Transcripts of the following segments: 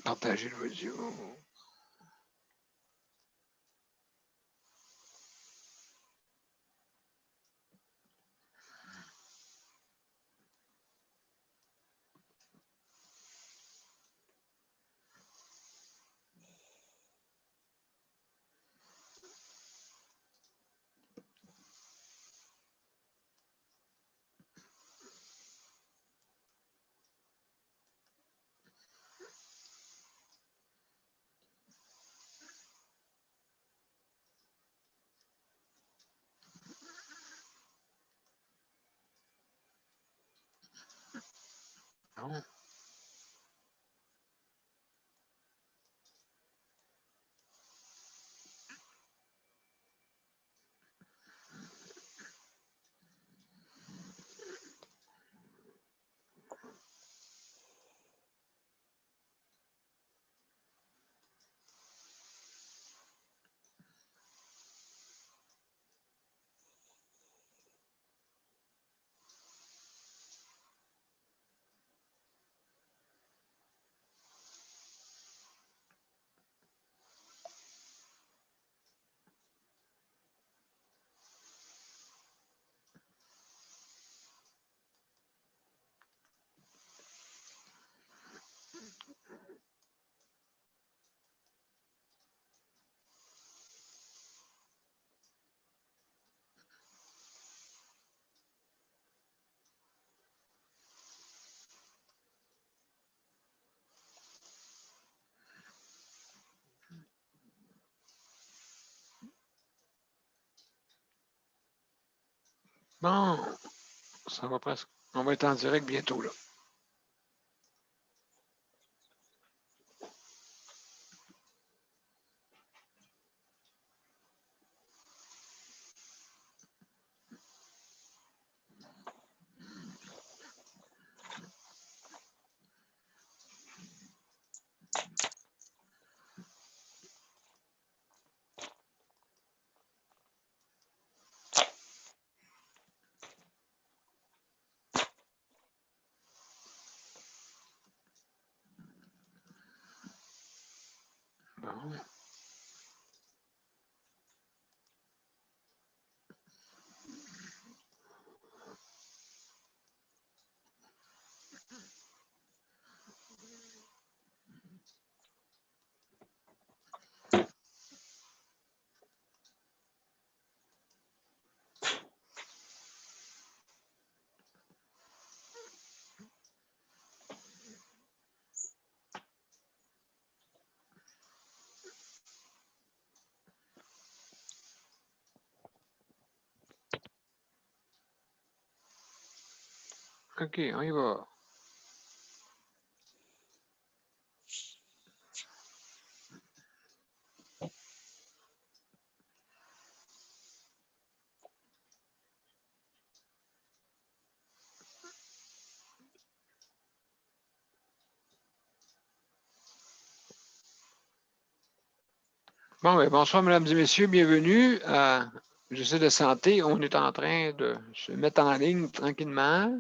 Partager l'audio. Non. Bon, ça va presque. On va être en direct bientôt, là. Bon. OK, on y va. Bon, ben, bonsoir, mesdames et messieurs, bienvenue à J'essaie de santé. On est en train de se mettre en ligne tranquillement.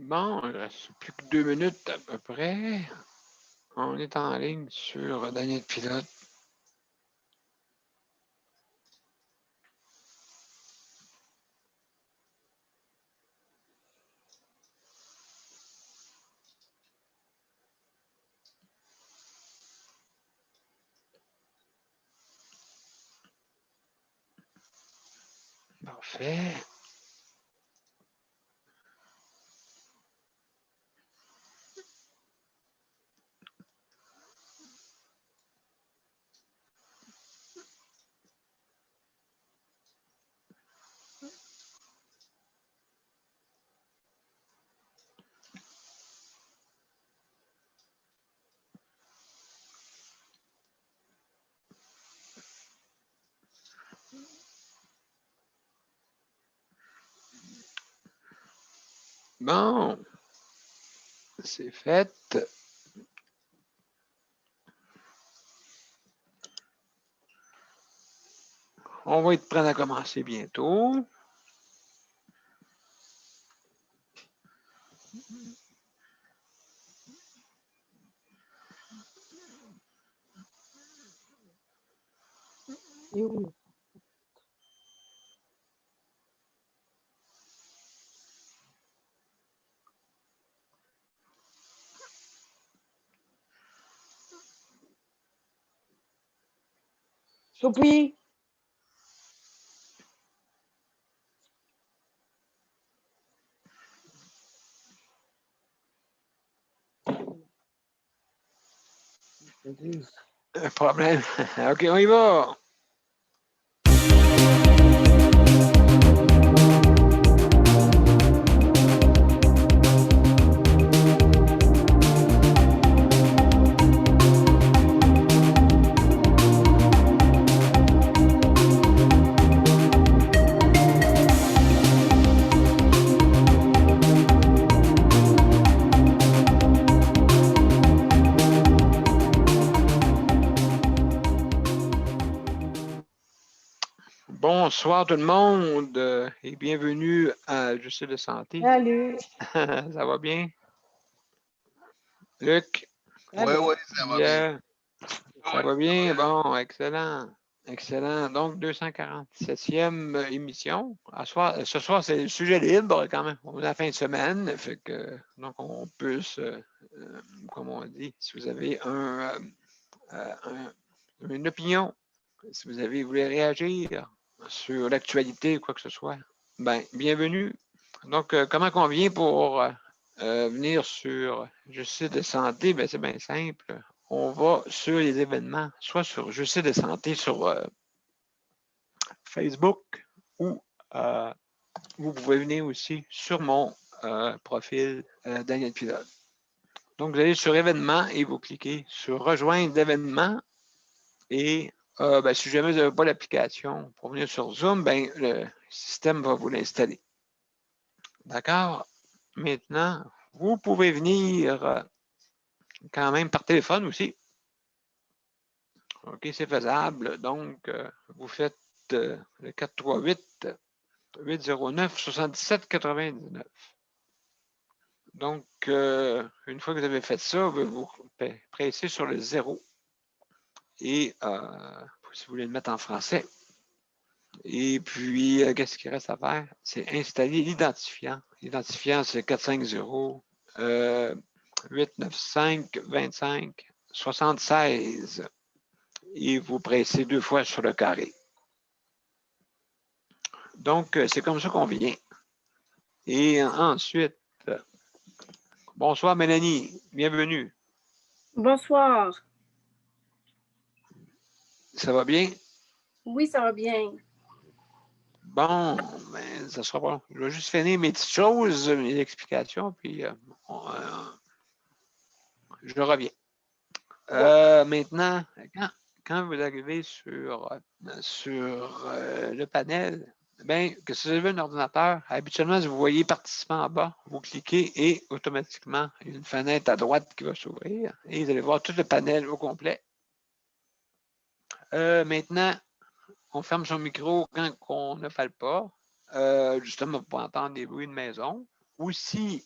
Bon, il reste plus que 2 minutes à peu près. On est en ligne sur Daniel Pilote. Parfait. Bon, c'est fait. On va être prêt à commencer bientôt. Choupi. Un problème. OK, on y va. Bonsoir tout le monde et bienvenue à Justice de santé. Salut. Ça va bien? Luc? Oui, oui, ça va bien. Ça va bien? Bon, excellent. Excellent. Donc, 247e émission. Ce soir, c'est le sujet libre quand même. On est à la fin de semaine. Fait que, donc, on peut comme on dit, si vous avez une opinion, si vous voulez réagir sur l'actualité ou quoi que ce soit, ben, bienvenue. Donc, comment on vient pour venir sur Justice de santé? Ben, c'est bien simple. On va sur les événements, soit sur Justice de santé sur Facebook ou vous pouvez venir aussi sur mon profil Daniel Pilote. Donc, vous allez sur événements et vous cliquez sur rejoindre l'événement et ben, si jamais vous n'avez pas l'application pour venir sur Zoom, ben, le système va vous l'installer. D'accord? Maintenant, vous pouvez venir quand même par téléphone aussi. OK, c'est faisable. Donc, vous faites le 438-809-7799. Donc, une fois que vous avez fait ça, vous pressez sur le 0. Et si vous voulez le mettre en français, et puis, qu'est-ce qu'il reste à faire? C'est installer l'identifiant. L'identifiant, c'est 450-895-25-76. Et vous pressez 2 fois sur le carré. Donc, c'est comme ça qu'on vient. Et ensuite, bonsoir Mélanie, bienvenue. Bonsoir. Ça va bien? Oui, ça va bien. Bon, ben, ça sera bon. Je vais juste finir mes petites choses, mes explications, puis je reviens. Maintenant, quand vous arrivez sur le panel, bien, que si vous avez un ordinateur, habituellement, si vous voyez participant en bas, vous cliquez et automatiquement, il y a une fenêtre à droite qui va s'ouvrir et vous allez voir tout le panel au complet. Maintenant, on ferme son micro quand on ne parle pas, justement pour entendre des bruits de maison. aussi,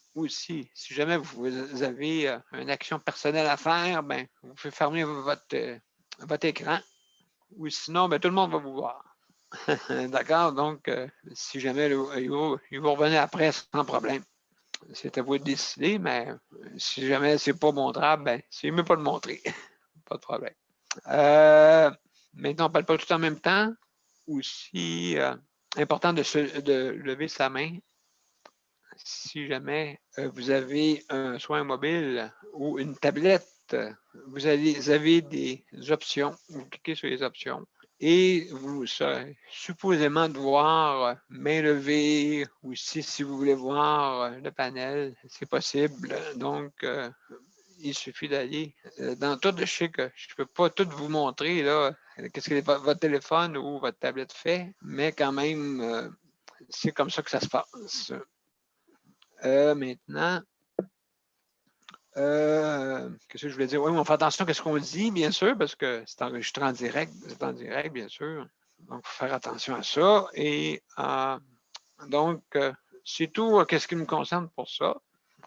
si jamais vous avez une action personnelle à faire, ben, vous pouvez fermer votre écran. Ou sinon, ben, tout le monde va vous voir. D'accord? Donc, si jamais il va revenir après sans problème. C'est à vous de décider, mais si jamais c'est pas montrable, ben, c'est mieux pas de montrer. Pas de problème. Maintenant, on ne parle pas tout en même temps. Aussi, important de lever sa main si jamais vous avez soit un mobile ou une tablette. Vous avez des options. Vous cliquez sur les options et vous serez supposément devoir main levée ou si vous voulez voir le panel, c'est possible. Donc, il suffit d'aller dans tout. Je sais que je ne peux pas tout vous montrer, là, qu'est-ce que votre téléphone ou votre tablette fait, mais quand même, c'est comme ça que ça se passe. Maintenant, qu'est-ce que je voulais dire? Oui, on fait attention à ce qu'on dit, bien sûr, parce que c'est enregistré en direct. C'est en direct, bien sûr. Donc, il faut faire attention à ça. Et donc, c'est tout qu'est-ce qui me concerne pour ça.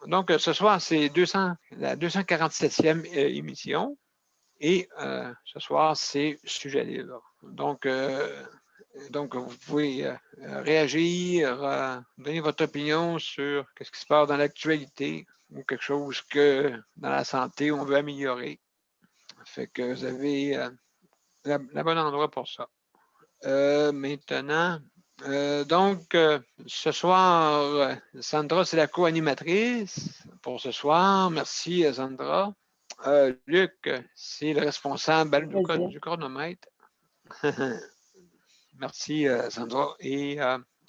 Donc, ce soir, c'est la 247e émission. Et ce soir, c'est sujet libre. Donc, vous pouvez réagir, donner votre opinion sur ce qui se passe dans l'actualité ou quelque chose que dans la santé, on veut améliorer. Fait que vous avez le bon endroit pour ça. Maintenant, donc, ce soir, Sandra, c'est la co-animatrice pour ce soir. Merci, Sandra. Luc, c'est le responsable du chronomètre. Merci, Sandra. Et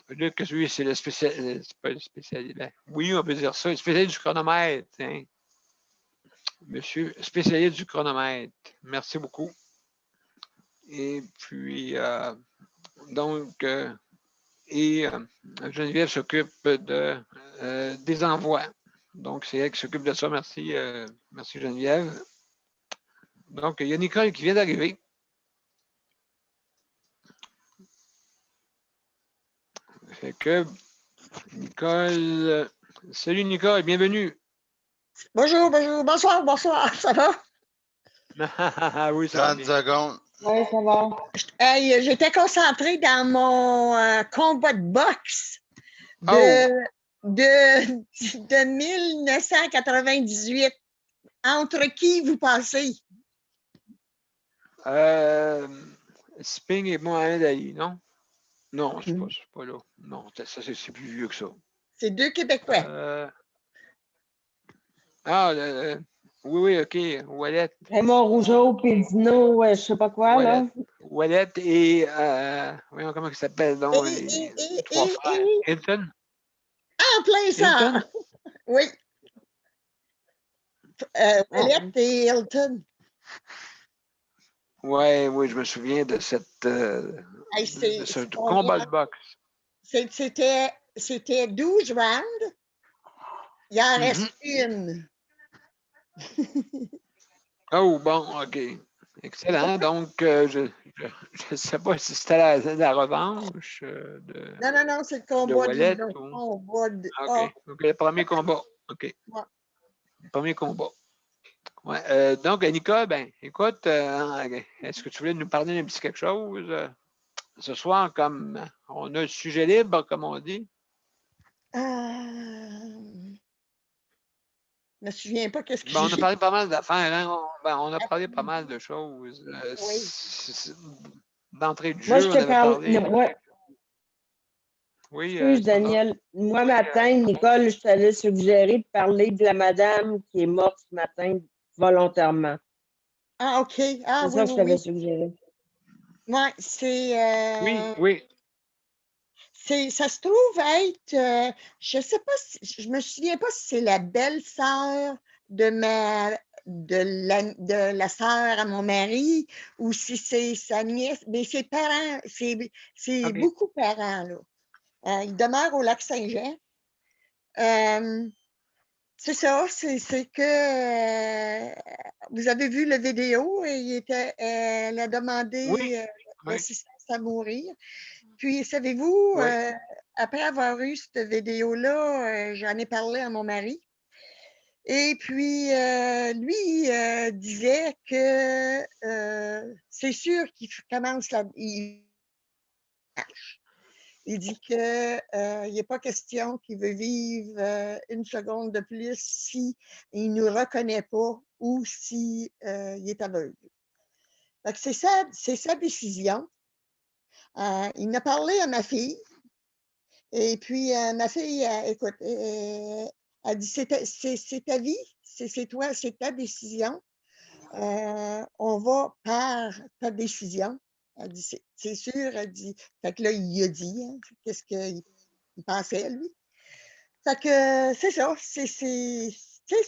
Luc, lui, c'est le spécialiste. Pas le spécialiste. Ben, oui, on peut dire ça. Le spécialiste du chronomètre. Hein. Monsieur, spécialiste du chronomètre. Merci beaucoup. Et puis, donc, Geneviève s'occupe des envois. Donc, c'est elle qui s'occupe de ça. Merci, merci Geneviève. Donc, il y a Nicole qui vient d'arriver. Fait que Nicole, salut Nicole, bienvenue. Bonjour, bonsoir, ça va? Oui, ça va 30 bien. secondes. Oui, ça va. Hey, j'étais concentrée dans mon combat de boxe de 1998. Entre qui vous pensez? Sping et Mohamed Ali, non? Non, c'est pas là. Non, ça c'est plus vieux que ça. C'est deux Québécois. Oui, OK. Wallet. Raymond Rougeau, Pédino, je sais pas quoi, Wallet. là. Wallet et voyons comment il s'appelle donc les trois frères. Hilton? En plein ça! Hilton? Oui. Wallet et Hilton. Oui, je me souviens de ce combat de boxe. C'était 12 rounds. Il en reste une. Oh, bon, OK. Excellent. Donc, je ne sais pas si c'était la revanche Non, c'est le combat Wallet. OK. OK, le premier combat. OK. Ouais. Le premier combat. Ouais. Donc, Nicole, ben, écoute, est-ce que tu voulais nous parler d'un petit quelque chose ce soir, comme on a le sujet libre, comme on dit? Je ne me souviens pas qu'est-ce que Ben, on a j'ai. parlé pas mal d'affaires, hein? On a parlé pas mal de choses. Oui. D'entrée de Moi, jeu, je on te avait parle. parlé. Oui, Excuse, Daniel. Moi, matin, Nicole, je t'allais suggérer de parler de la madame qui est morte ce matin volontairement. Ah, OK. Ah, c'est ça que je t'avais suggéré. Oui, c'est. Oui. Ça se trouve être. Je ne sais pas je me souviens pas si c'est la belle-sœur de la sœur à mon mari ou si c'est sa nièce, mais ses parents, c'est OK. beaucoup parents, là. Ils demeurent au Lac-Saint-Jean. C'est ça, c'est que vous avez vu la vidéo et elle a demandé Oui. l'assistance à mourir. Puis, savez-vous, Oui. après avoir eu cette vidéo-là, j'en ai parlé à mon mari. Et puis, lui disait que c'est sûr qu'il commence il dit qu'il n'est pas question qu'il veut vivre une seconde de plus s'il ne nous reconnaît pas ou s'il est aveugle. C'est sa décision. Il en a parlé à ma fille. Et puis, ma fille, écoute, elle dit, c'est ta vie, c'est toi, c'est ta décision. On va par ta décision. Elle dit, c'est sûr, elle dit. Fait que là, il a dit, hein, qu'est-ce qu'il pensait, lui. Fait que c'est ça, tu sais,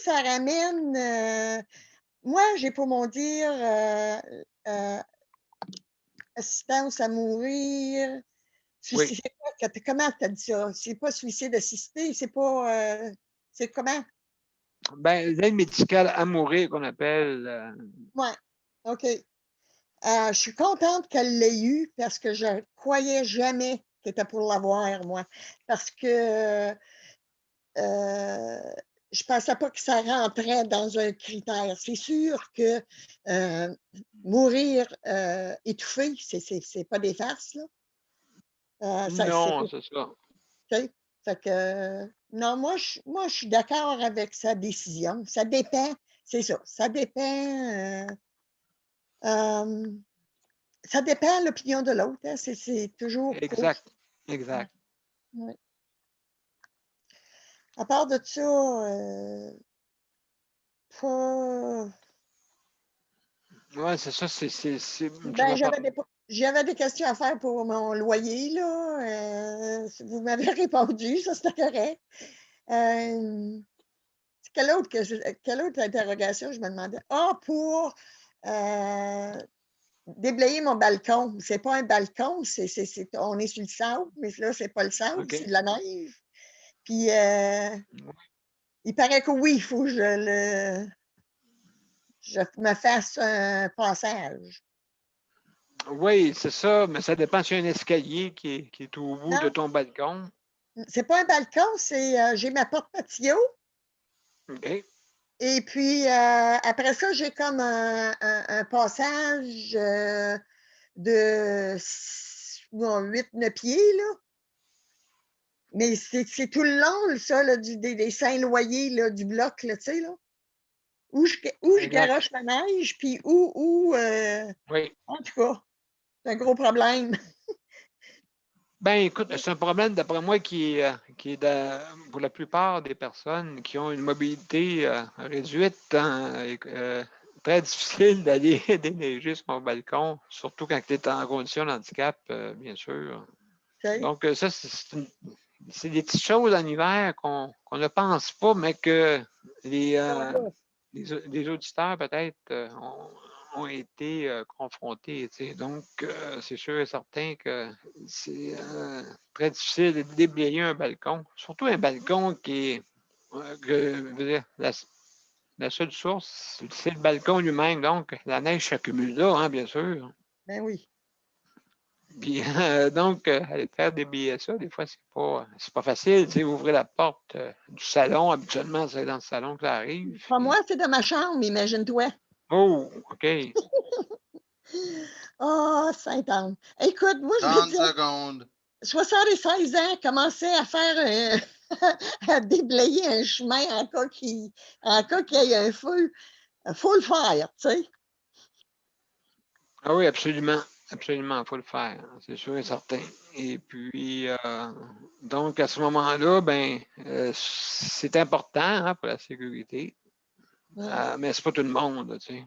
ça ramène, moi, j'ai pour mon dire, assistance à mourir. Oui. Comment tu as dit ça? C'est pas suicide assisté, c'est pas. C'est comment? Ben, l'aide médicale à mourir qu'on appelle. Oui, OK. Je suis contente qu'elle l'ait eu parce que je ne croyais jamais qu'elle était pour l'avoir, moi. Parce que je ne pensais pas que ça rentrait dans un critère. C'est sûr que mourir étouffé, c'est pas des farces, là. Non, c'est ça. OK? Fait que, non, moi, je suis d'accord avec sa décision. Ça dépend, c'est ça. Ça dépend. Ça dépend de l'opinion de l'autre. Hein, c'est toujours. Exact. Exact. Ouais. À part de ça, pas. Oui, c'est ça. Ben, j'avais des questions à faire pour mon loyer, là. Vous m'avez répondu, ça c'était correct. Quelle autre interrogation, je me demandais? Ah, pour déblayer mon balcon. C'est pas un balcon, on est sur le sable, mais là, c'est pas le sable, OK. c'est de la neige. Puis, il paraît que oui, il faut que je me fasse un passage. Oui, c'est ça, mais ça dépend s'il y a un escalier qui est au bout de Non, ton balcon. c'est pas un balcon, j'ai ma porte patio. OK. Et puis, après ça, j'ai comme un passage de 8-9 pieds, là. Mais c'est tout le long, ça, là, des 5 loyers là, du bloc, là, tu sais, là. Où je garoche ma neige, puis Oui. en tout cas, c'est un gros problème. Ben, écoute, c'est un problème, d'après moi, qui est pour la plupart des personnes qui ont une mobilité réduite, hein, très difficile d'aller déneiger sur mon balcon, surtout quand tu es en condition de handicap, bien sûr. Okay. Donc, ça, c'est des petites choses en hiver qu'on ne pense pas, mais que les auditeurs, peut-être, ont été confrontés. Donc, c'est sûr et certain que c'est très difficile de déblayer un balcon, surtout un balcon qui est, je veux dire, la seule source, c'est le balcon lui-même. Donc, la neige s'accumule là, hein, bien sûr. Ben oui. Puis, donc, aller faire déblayer ça, des fois, c'est pas facile. Tu sais, ouvrir la porte du salon, habituellement, c'est dans le salon que ça arrive. Pas moi, c'est dans ma chambre, imagine-toi. Oh, OK. Oh, Saint-Anne. Écoute, moi, je veux 30 dire, secondes. 76 ans, commencer à faire à déblayer un chemin en cas qu'il y ait un feu. Il faut le faire, tu sais. Ah oui, absolument. Absolument, il faut le faire, c'est sûr et certain. Et puis, donc, à ce moment-là, ben, c'est important hein, pour la sécurité, mais c'est pas tout le monde, tu sais.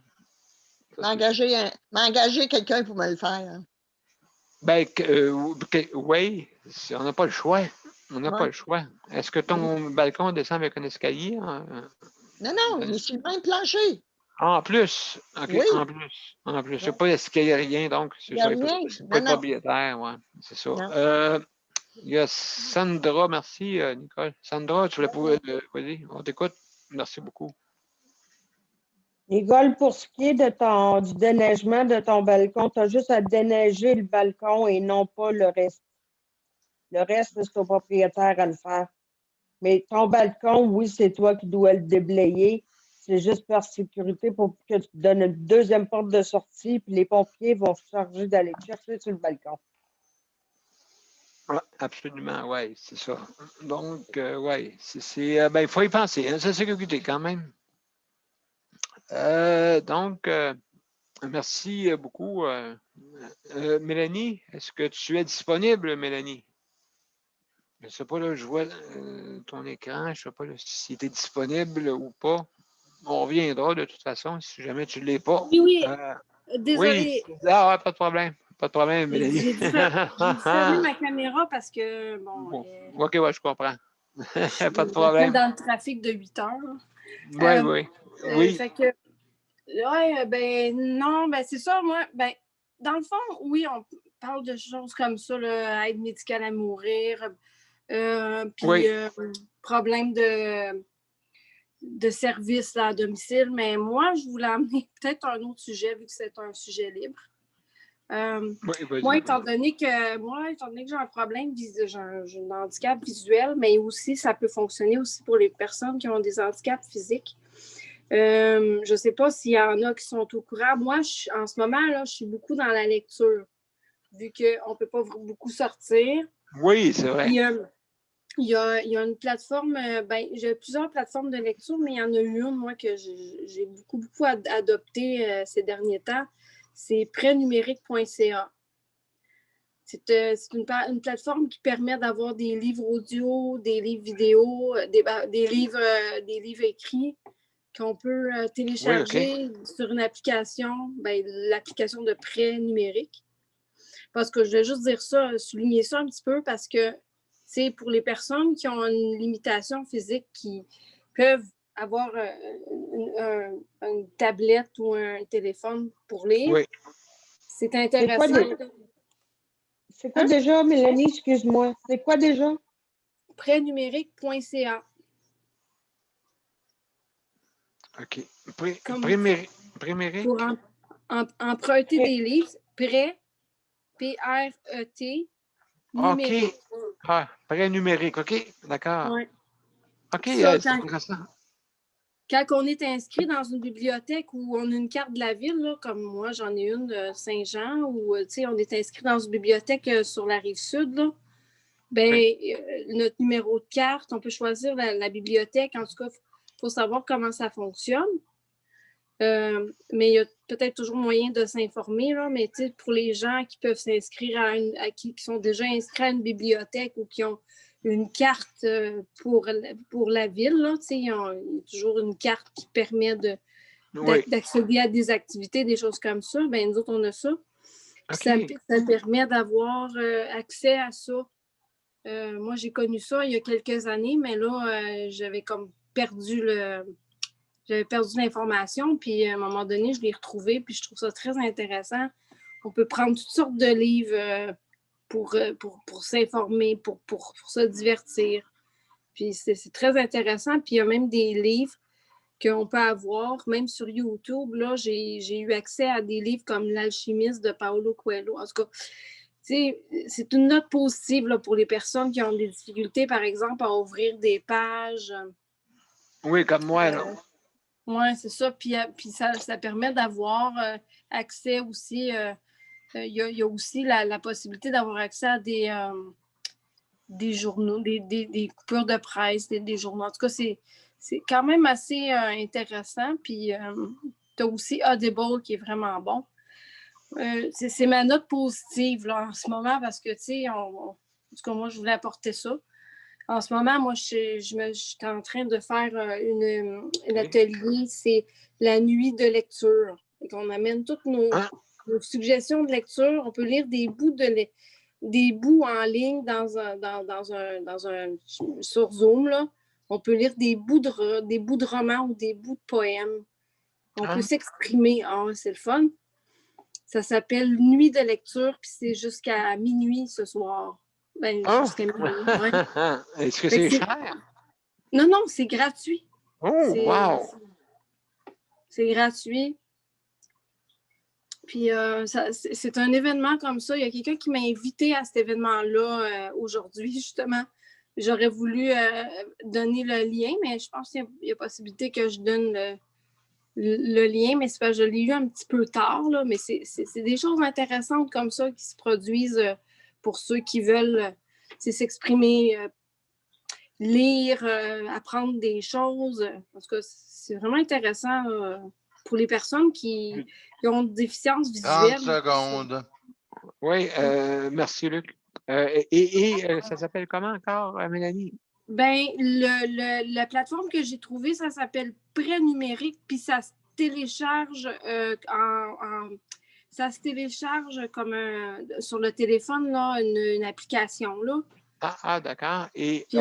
Ça, M'engager quelqu'un pour me le faire. Hein. Ben, oui, on n'a pas le choix. On n'a pas le choix. Est-ce que ton balcon descend avec un escalier? Non, il est sur le même plancher. En plus, OK, Oui. en plus. C'est pas d'escalier, rien, donc, c'est ça. Il peut être propriétaire, ouais, c'est ça. Il y a Sandra, merci, Nicole. Sandra, tu voulais pouvoir. Vas-y, on t'écoute. Merci beaucoup. Nicole, pour ce qui est du déneigement de ton balcon, tu as juste à déneiger le balcon et non pas le reste. Le reste, c'est au propriétaire à le faire. Mais ton balcon, oui, c'est toi qui dois le déblayer. C'est juste par sécurité pour que tu te donnes une deuxième porte de sortie, puis les pompiers vont se charger d'aller te chercher sur le balcon. Ouais, absolument, oui, c'est ça. Donc, oui, ben, il faut y penser, hein, sa sécurité quand même. Donc, merci beaucoup. Mélanie, est-ce que tu es disponible, Mélanie? Je ne sais pas, là, je vois ton écran, je ne sais pas là, si tu es disponible ou pas. On reviendra de toute façon, si jamais tu ne l'es pas. Oui, oui. Oui, Désolée. ah, pas de problème. Pas de problème, Mélanie. J'ai dû fermer ma caméra parce que, bon, OK, ouais, je comprends. Pas de je problème. dans le trafic de 8 heures. Oui, oui. Fait que, ouais, ben non, ben c'est ça, moi, ben, dans le fond, oui, on parle de choses comme ça, là, aide médicale à mourir, puis problème de service là, à domicile, mais moi, je voulais amener peut-être un autre sujet, vu que c'est un sujet libre. Moi, étant donné que j'ai un problème, j'ai un handicap visuel, mais aussi, ça peut fonctionner aussi pour les personnes qui ont des handicaps physiques. Je ne sais pas s'il y en a qui sont au courant. Moi, en ce moment, là, je suis beaucoup dans la lecture, vu qu'on ne peut pas beaucoup sortir. Oui, c'est vrai. Il y a une plateforme, j'ai plusieurs plateformes de lecture, mais il y en a une, moi, que j'ai beaucoup adopté ces derniers temps. C'est prêtnumérique.ca. C'est une plateforme qui permet d'avoir des livres audio, des livres vidéo, des livres écrits qu'on peut télécharger sur une application, l'application de prêt numérique. Parce que je vais juste dire ça, souligner ça un petit peu parce que c'est pour les personnes qui ont une limitation physique qui peuvent avoir une tablette ou un téléphone pour lire. Oui. C'est intéressant. C'est quoi déjà, Mélanie? Excuse-moi. C'est quoi déjà? Prêtnumérique.ca. OK. Prêtnumérique? Pour emprunter des livres. Prêt, P-R-E-T, numérique. OK. Ah, prêt numérique. OK, d'accord. Ouais. OK, c'est intéressant. Quand on est inscrit dans une bibliothèque où on a une carte de la ville, là, comme moi, j'en ai une de Saint-Jean, où on est inscrit dans une bibliothèque sur la Rive-Sud, là, notre numéro de carte, on peut choisir la bibliothèque. En tout cas, il faut savoir comment ça fonctionne. Mais il y a peut-être toujours moyen de s'informer, là, mais pour les gens qui peuvent s'inscrire qui sont déjà inscrits à une bibliothèque ou qui ont une carte pour la ville, là, il y a toujours une carte qui permet d'accéder à des activités, des choses comme ça. Ben, nous autres, on a ça. Okay. Ça permet d'avoir accès à ça. Moi, j'ai connu ça il y a quelques années, mais là, j'avais comme perdu l'information, puis à un moment donné, je l'ai retrouvé, puis je trouve ça très intéressant. On peut prendre toutes sortes de livres pour s'informer, pour se divertir. Puis c'est très intéressant. Puis il y a même des livres qu'on peut avoir, même sur YouTube. Là, j'ai eu accès à des livres comme L'Alchimiste de Paulo Coelho. En tout cas, c'est une note positive là, pour les personnes qui ont des difficultés, par exemple, à ouvrir des pages. Oui, comme moi, là. Oui, c'est ça. Puis ça permet d'avoir accès aussi. Il y a aussi la possibilité d'avoir accès à des journaux, des coupures de presse, des journaux. En tout cas, c'est quand même assez intéressant. Puis tu as aussi Audible qui est vraiment bon. C'est ma note positive là, en ce moment parce que, tu sais, en tout cas, moi, je voulais apporter ça. En ce moment, moi, je suis en train de faire un atelier, c'est la nuit de lecture. On amène toutes nos suggestions de lecture. On peut lire des bouts en ligne sur Zoom. Là. On peut lire des bouts de romans ou des bouts de poèmes. On peut s'exprimer. C'est le fun. Ça s'appelle Nuit de lecture, puis c'est jusqu'à minuit ce soir. Jusqu'à minuit. Ouais. Est-ce que c'est cher? Non, c'est gratuit. Oh, wow! C'est gratuit. Puis c'est un événement comme ça. Il y a quelqu'un qui m'a invité à cet événement-là aujourd'hui, justement. J'aurais voulu donner le lien, mais je pense qu'il y a possibilité que je donne le lien, mais c'est parce que je l'ai eu un petit peu tard, là, mais c'est des choses intéressantes comme ça qui se produisent pour ceux qui veulent s'exprimer, lire, apprendre des choses. En tout cas, c'est vraiment intéressant pour les personnes qui ont une déficience 30 visuelle. secondes. Oui, merci, Luc. Ça s'appelle comment encore, Mélanie? Ben, la plateforme que j'ai trouvée, ça s'appelle Prêt numérique, puis ça se télécharge ça se télécharge comme sur le téléphone, là, une application. Là. D'accord. Et puis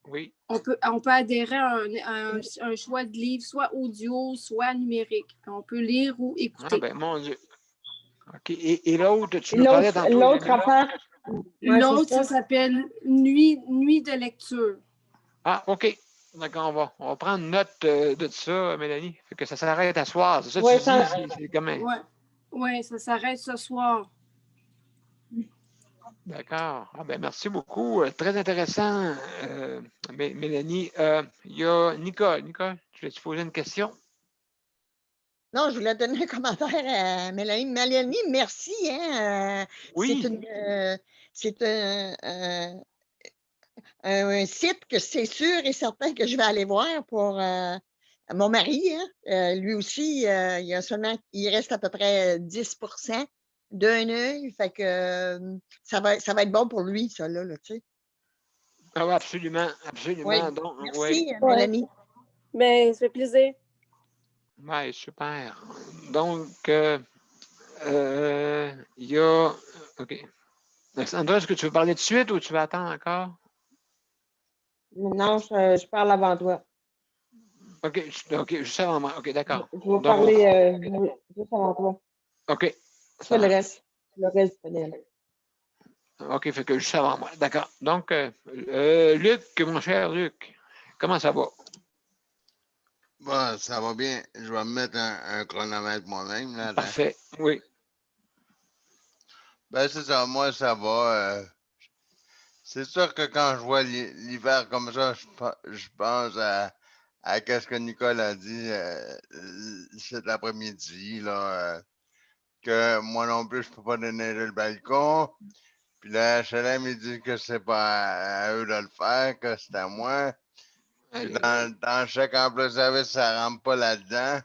oui. On peut adhérer à un choix de livre, soit audio, soit numérique. On peut lire ou écouter. Ah ben mon Dieu. OK. Et l'autre, tu nous parlais tantôt. L'autre affaire. L'autre, ça s'appelle Nuit de lecture. Ah, OK. D'accord, on va prendre note de ça, Mélanie. Fait que ça s'arrête à soir. C'est ça que tu dis? C'est quand même. Oui, ça s'arrête ce soir. D'accord. Ah ben merci beaucoup. Très intéressant, Mélanie. Il y a Nicole. Nicole, tu voulais te poser une question? Non, je voulais donner un commentaire à Mélanie. Mélanie, merci. Hein, oui. C'est un site que c'est sûr et certain que je vais aller voir pour mon mari. Hein. Lui aussi, il reste à peu près 10% d'un œil. Fait que ça va être bon pour lui, ça, là tu sais. Ah oui, absolument. Oui. Donc, merci, Mélanie. Bien, ça fait plaisir. Oui, super. Donc, il y a... OK. Alexandra, est-ce que tu veux parler de suite ou tu veux attendre encore? Non, je parle avant toi. OK, juste avant moi. OK, d'accord. Je vais parler juste avant toi. OK. C'est le reste. Le reste, Daniel. OK, fait que juste avant moi. D'accord. Donc, Luc, mon cher Luc, comment ça va? Bon, ça va bien. Je vais me mettre un chronomètre moi-même. Là, parfait, oui. Ben, c'est ça. Moi, ça va. C'est sûr que quand je vois l'hiver comme ça, je pense à ce que Nicole a dit cet après-midi, là, que moi non plus, je peux pas déneiger le balcon. Puis le HLM, il dit que c'est pas à eux de le faire, que c'est à moi. Puis dans chaque emploi de service, ça rentre pas là-dedans.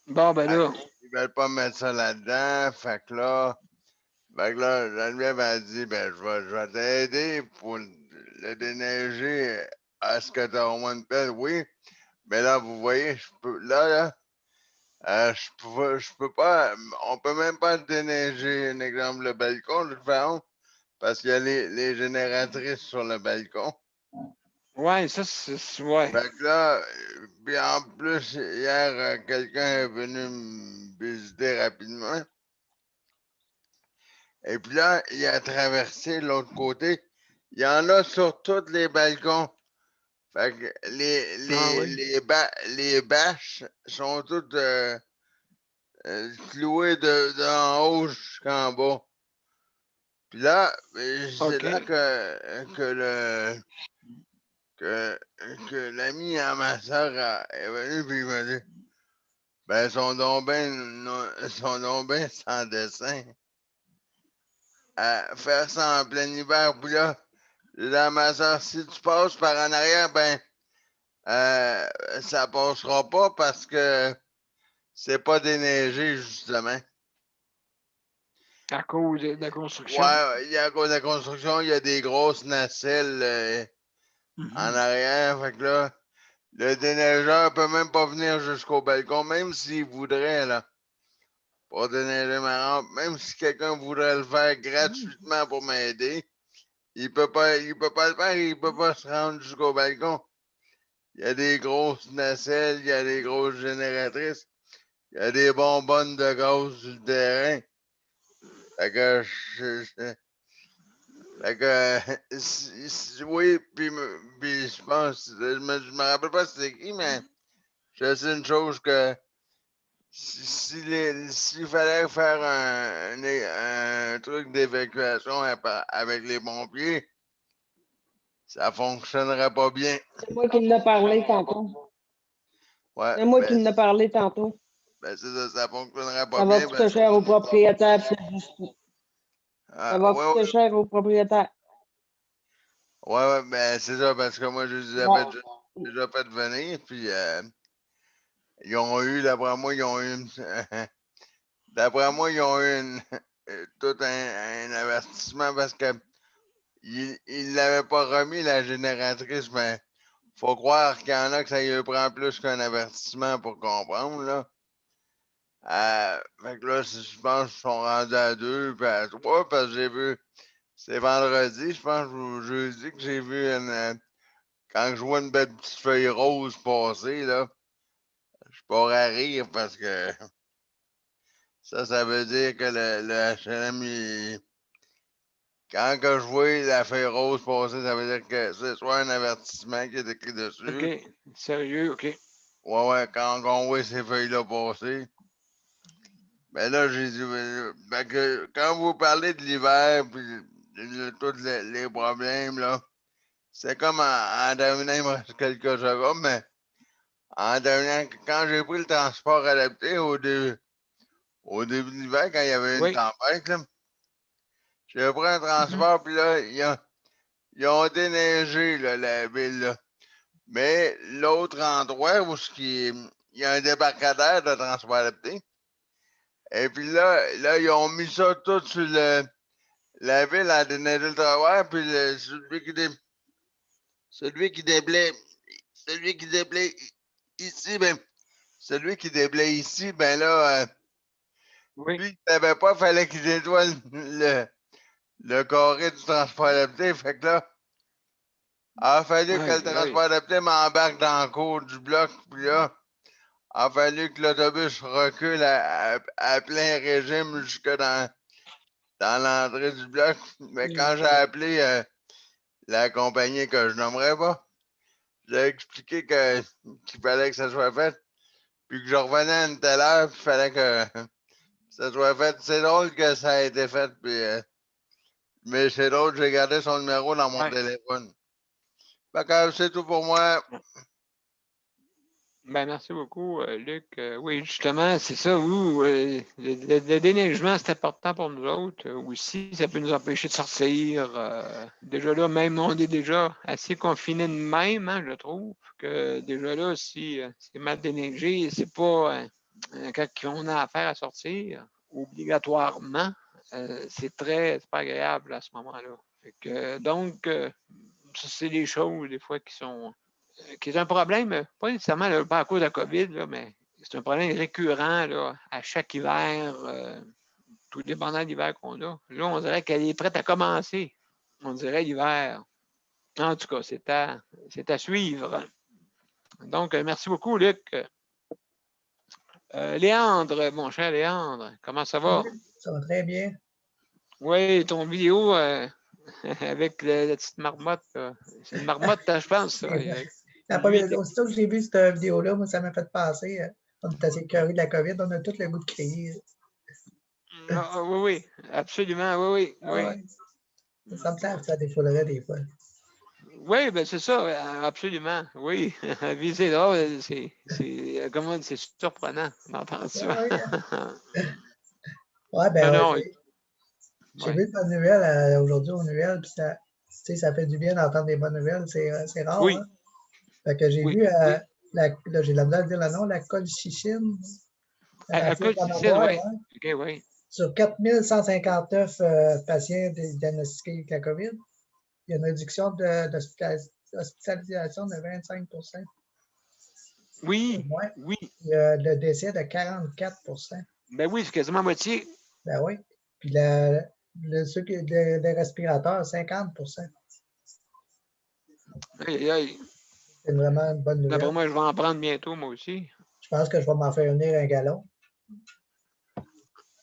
Bon, ben là. Ils veulent pas mettre ça là-dedans. Fait que là, Geneviève a dit, ben, je vais t'aider pour le déneiger à ce que tu as au moins une pelle, oui. Mais là, vous voyez, je peux pas, on peut même pas déneiger, un exemple, le balcon, de toute façon, parce qu'il y a les génératrices sur le balcon. Ouais, ça, c'est, ouais. Fait que là, puis en plus, hier, quelqu'un est venu me visiter rapidement. Et puis là, il a traversé l'autre côté. Il y en a sur tous les balcons. Fait que les bâches sont toutes clouées d'en haut jusqu'en bas. Puis là, c'est là que l'ami à ma soeur est venu puis il m'a dit ben, sont donc bien sans dessin. À faire ça en plein hiver, puis là, ma soeur, si tu passes par en arrière, ben, ça passera pas parce que c'est pas déneigé, justement. À cause de la construction. Ouais, à cause de la construction, il y a des grosses nacelles en arrière. Fait que là, le déneigeur peut même pas venir jusqu'au balcon, même s'il voudrait, là. Pour déneiger ma rampe, même si quelqu'un voudrait le faire gratuitement pour m'aider, il peut pas le faire, il peut pas se rendre jusqu'au balcon. Il y a des grosses nacelles, il y a des grosses génératrices, il y a des bonbonnes de gaz sur le terrain. Fait que oui, puis je pense, je me rappelle pas c'était qui, mais je sais une chose que S'il fallait faire un truc d'évacuation avec les pompiers, ça fonctionnerait pas bien. C'est moi qui en ai parlé tantôt. Ouais, C'est moi qui en ai parlé tantôt. ben c'est ça fonctionnerait pas Ça va bien. coûter cher aux propriétaires, puis c'est juste. Ça va Ouais, coûter cher aux propriétaires. ouais, ben c'est ça, parce que moi, je les avais déjà fait venir, puis ils ont eu, d'après moi, d'après moi, ils ont eu tout un avertissement parce que ils l'avaient pas remis, la génératrice, mais faut croire qu'il y en a que ça lui prend plus qu'un avertissement pour comprendre, là. Fait que là, je pense qu'ils sont rendus à 2 puis à 3 parce que j'ai vu, c'est vendredi, je pense, ou jeudi que j'ai vu quand je vois une belle petite feuille rose passer, là, je pourrais rire parce que ça veut dire que le HLM, quand que je vois la feuille rose passer, ça veut dire que c'est soit un avertissement qui est écrit dessus. OK. Sérieux, OK. Ouais, quand on voit ces feuilles-là passer. Ben là, j'ai dit, ben que quand vous parlez de l'hiver, puis de tous les problèmes, là, c'est comme en devenant, il me reste quelques secondes, mais en devenant, quand j'ai pris le transport adapté au début de l'hiver, quand il y avait une Oui. tempête, là, j'ai pris un transport, puis là, ils ont déneigé là, la ville, là. Mais l'autre endroit où il y a un débarcadère de transport adapté, et puis là, ils ont mis ça tout sur la ville a déneigé le travail, puis celui qui déblaye ici, ben, celui qui déblaye ici, ben là, Oui. lui, il savait pas, fallait qu'il nettoie le carré du transport adapté. Fait que là, il a fallu que le transport adapté m'embarque dans le cours du bloc, puis là, il a fallu que l'autobus recule à plein régime jusque dans l'entrée du bloc. Mais quand j'ai appelé la compagnie que je nommerai pas, j'ai expliqué qu'il fallait que ça soit fait, puis que je revenais à une telle heure, puis il fallait que ça soit fait. C'est drôle que ça a été fait, puis, mais c'est drôle, j'ai gardé son numéro dans mon téléphone. Fait que c'est tout pour moi. Ben, merci beaucoup, Luc. Oui, justement, c'est ça. Le déneigement, c'est important pour nous autres. Aussi, ça peut nous empêcher de sortir. Déjà là, même on est déjà assez confinés de même, hein, je trouve, que déjà là, si c'est mal déneigé, c'est pas quand on a affaire à sortir, obligatoirement, c'est pas agréable à ce moment-là. Donc, ça, c'est des choses, des fois, qui est un problème, pas nécessairement là, pas à cause de la COVID, là, mais c'est un problème récurrent là, à chaque hiver, tout dépendant de l'hiver qu'on a. Là, on dirait qu'elle est prête à commencer. On dirait l'hiver. En tout cas, c'est à suivre. Donc, merci beaucoup, Luc. Léandre, mon cher Léandre, comment ça va? Ça va très bien. Oui, ton vidéo avec la petite marmotte. C'est une marmotte, je pense. Ça. Aussitôt que j'ai vu cette vidéo-là, moi, ça m'a fait penser. On est assez curieux de la COVID, on a tout le goût de crier. Oui, absolument, oui. Ça me semble que ça défoulerait des fois. Oui, ben c'est ça, absolument. Oui. Viser là, c'est surprenant d'entendre ça. Oui, ben j'ai vu de bonnes nouvelles aujourd'hui aux nouvelles, puis ça fait du bien d'entendre des bonnes nouvelles, c'est rare. Oui. Hein? Fait que j'ai vu, là, j'ai la misère de dire le nom, la colchicine. La colchicine, oui. OK, oui. Sur 4159 patients diagnostiqués avec la COVID, il y a une réduction d'hospitalisation de 25 % Oui, oui. Il y a le décès de 44 % Ben oui, c'est quasiment moitié. Ben oui. Puis ceux des respirateurs, 50 % Aïe, aïe. C'est vraiment une bonne nouvelle. D'après moi, je vais en prendre bientôt, moi aussi. Je pense que je vais m'en faire venir un gallon.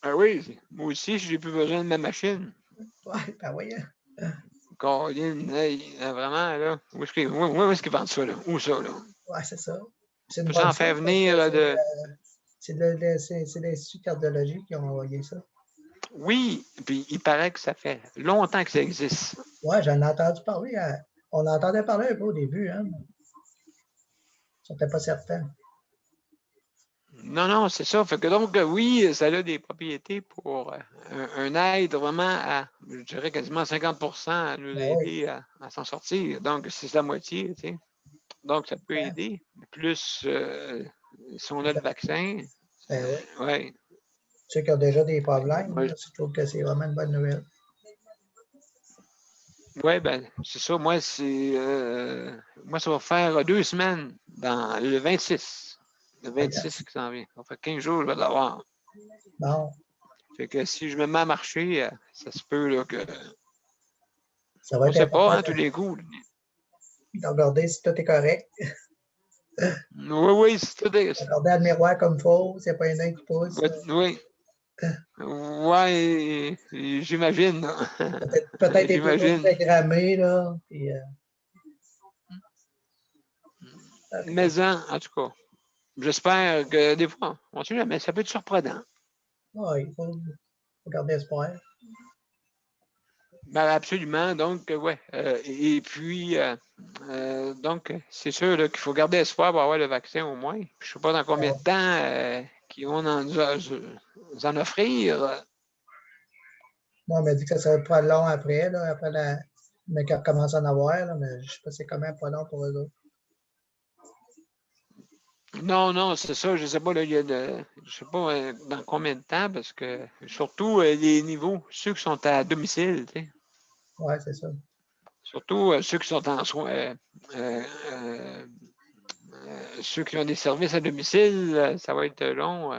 Ah oui, moi aussi, je n'ai plus besoin de ma machine. Oui, ben oui. Colin, vraiment, là. Où est-ce qu'ils vendent ça, là? Où ça, là? Oui, c'est ça. On peut s'en faire venir de... C'est l'Institut de cardiologie qui ont envoyé ça. Oui, puis il paraît que ça fait longtemps que ça existe. Oui, j'en ai entendu parler. On entendait parler un peu au début, hein. On n'était pas certain. Non, c'est ça. Fait que donc, oui, ça a des propriétés pour un aide vraiment à, je dirais quasiment 50% à nous aider à s'en sortir. Donc, c'est la moitié, tu sais. Donc, ça peut aider. Plus, si on a le vaccin, oui. Ceux qui ont déjà des problèmes, je trouve que c'est vraiment une bonne nouvelle. Oui, ben, c'est ça. Moi, ça va faire 2 semaines dans le 26. Le 26 qui s'en vient. Ça fait 15 jours, je vais l'avoir. Bon. Fait que si je me mets à marcher, ça se peut là, que. Ça va on être ne sait pas, important tous les coups. De regarder si tout est correct. Oui, si tout est. Regarder à le miroir comme il faut, c'est pas un œil qui pousse. Oui. Oui, j'imagine. Peut-être j'imagine. Instagrammé, là. Puis, mais en tout cas, j'espère que des fois, on ne sait jamais, ça peut être surprenant. Oui, il faut garder espoir. Ben, absolument. Donc, oui. Et puis, donc, c'est sûr qu'il faut garder espoir pour avoir le vaccin au moins. Je ne sais pas dans combien de temps qu'ils vont nous en offrir. Moi, on m'a dit que ça va être pas long après, là, mais qu'ils recommencent à en avoir, là, mais je ne sais pas c'est quand même pas long pour eux autres. Non, c'est ça. Je ne sais pas, là, je sais pas dans combien de temps, parce que surtout les niveaux, ceux qui sont à domicile, tu sais. Oui, c'est ça. Surtout ceux qui sont en soins, ceux qui ont des services à domicile, ça va être long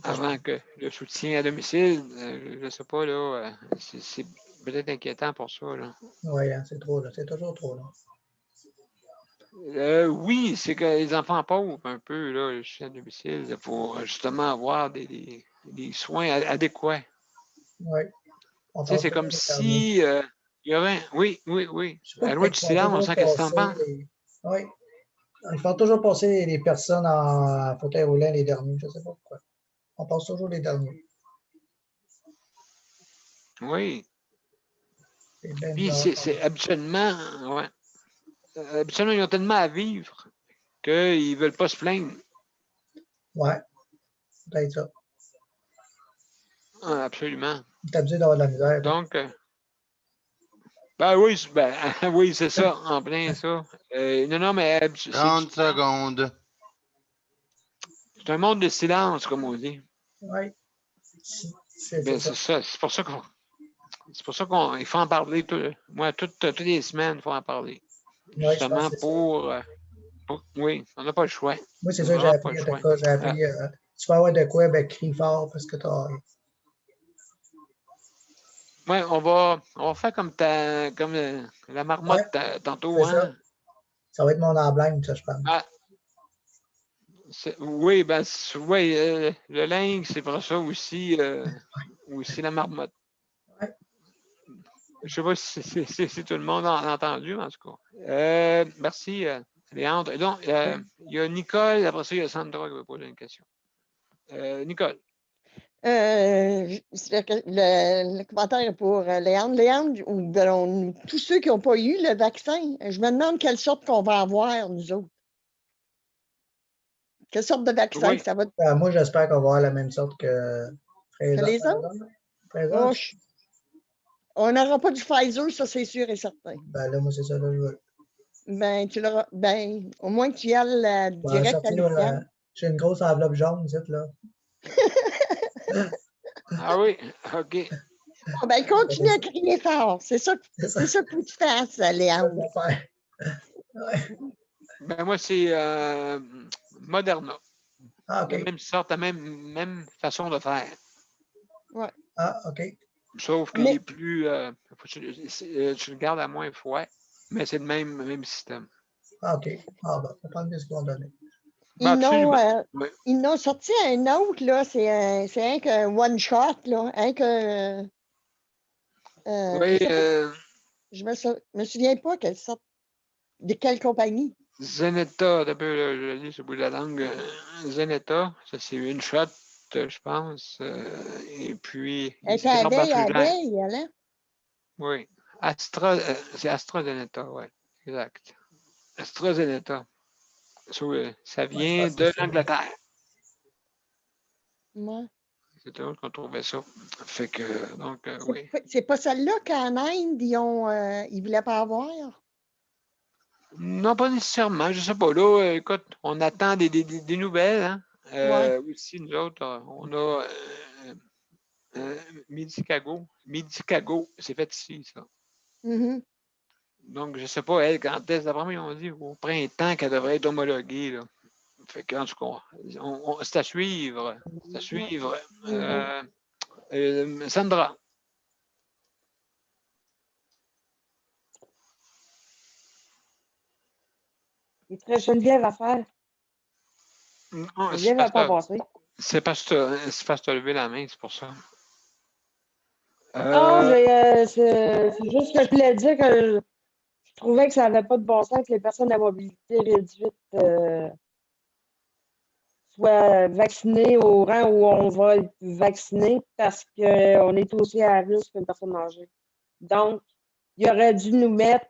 avant que le soutien à domicile, je ne sais pas, là, c'est peut-être inquiétant pour ça. Oui, c'est trop, là. C'est toujours trop long. Oui, c'est que les enfants pauvres un peu, là, le soutien à domicile, pour justement avoir des soins adéquats. Oui. Tu sais, c'est comme si il y avait. Oui. La loi du silence, on sent qu'est-ce que tu en penses? Oui. Ils font toujours passer les personnes en fauteuil roulant les derniers. Je ne sais pas pourquoi. On passe toujours les derniers. Oui. Puis Bizarre, c'est habituellement, ouais. Habituellement, ils ont tellement à vivre qu'ils ne veulent pas se plaindre. Oui. Peut-être ça. Ah, absolument. Tu es habitué d'avoir de la misère. Donc, oui, c'est ça, en plein ça. Non, mais 30 secondes. C'est un monde de silence, comme on dit. Oui. C'est ça. C'est pour ça qu'il faut en parler. Moi, toutes les semaines, il faut en parler. Justement oui, on n'a pas le choix. Moi, c'est ça que j'ai appris à quoi. J'ai appris, tu vas avoir de quoi, ben, crie fort parce que tu as. Oui, on va faire comme la marmotte tantôt. Hein? Ça va être mon emblème, ça, je pense. Oui, le lynx, c'est pour ça aussi, aussi la marmotte. Ouais. Je ne sais pas si tout le monde a entendu, en tout cas. Merci, Léandre. Donc, il y a Nicole, après ça, il y a Sandra qui va poser une question. Nicole. Le commentaire est pour Léandre. Léandre, ou tous ceux qui n'ont pas eu le vaccin, je me demande quelle sorte qu'on va avoir, nous autres. Quelle sorte de vaccin ça va être? Moi, j'espère qu'on va avoir la même sorte que les autres. On n'aura pas du Pfizer, ça, c'est sûr et certain. Ben là, moi, c'est ça, là, je veux. Ben, tu l'auras. Ben, au moins que tu y ailles direct à l'hôpital. J'ai une grosse enveloppe jaune, cette là. Ah oui, OK. Oh, ben, continue à crier fort. C'est ça que tu fasses, Léandre. Ouais. Ben, moi, c'est Moderna. Ah, OK. La même sorte, la même façon de faire. Ouais. Ah, OK. Sauf qu'il est plus. Tu le gardes à moins fois, mais c'est le même système. Ah, OK. Ah, ben, on va prendre ce qu'ils vont donner. Ils n'ont sorti un autre, là. C'est un que one shot, là. Un que. Oui. Je me souviens pas quelle sorte. De quelle compagnie? Zenetta, un peu, là, je le dis sur le bout de la langue. Zenetta, ça c'est une shot, je pense. Et puis, Elle était c'est à veille, à carbaflagin. veille, elle, hein? Oui. C'est AstraZeneca, oui. Exact. AstraZeneca. Ça Ouais, je vient pense que de c'est ça. l'Angleterre. Ouais. C'est eux qu'on trouvait ça. Fait que, donc, oui. C'est pas celle-là qu'en Inde, ils voulaient pas avoir? Non, pas nécessairement. Je sais pas. Là, écoute, on attend des nouvelles. Hein? Ouais. Aussi, nous autres, on a Medicago. Medicago, c'est fait ici, ça. Mhm. Donc, je ne sais pas, elle, quand est-ce, d'après moi, ils ont dit au printemps qu'elle devrait être homologuée. Là. Fait qu'en tout cas, c'est à suivre. C'est à suivre. Sandra. Il te reste Geneviève à faire. Non, Geneviève n'a pas passé. c'est parce que tu as levé la main, c'est pour ça. Non, c'est juste que je voulais dire que je trouvais que ça n'avait pas de bon sens que les personnes à mobilité réduite soient vaccinées au rang où on va être vacciné parce qu'on est aussi à risque qu'une personne âgée. Donc, il aurait dû nous mettre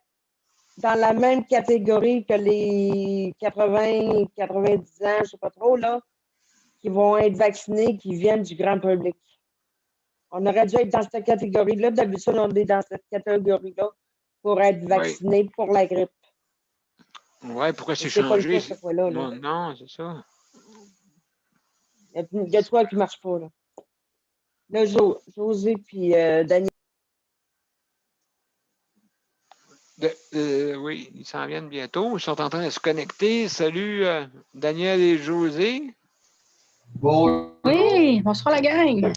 dans la même catégorie que les 80, 90 ans, je ne sais pas trop, là, qui vont être vaccinés, qui viennent du grand public. On aurait dû être dans cette catégorie-là. D'habitude, on est dans cette catégorie-là pour être vacciné pour la grippe. Oui, pourquoi c'est C'est pas le changé? cas cette fois-là. Non, non, c'est ça. Il y a de quoi qui ne marche pas. Là, José puis Daniel. Oui, ils s'en viennent bientôt. Ils sont en train de se connecter. Salut, Daniel et José. Bon. Oui, bonsoir la gang.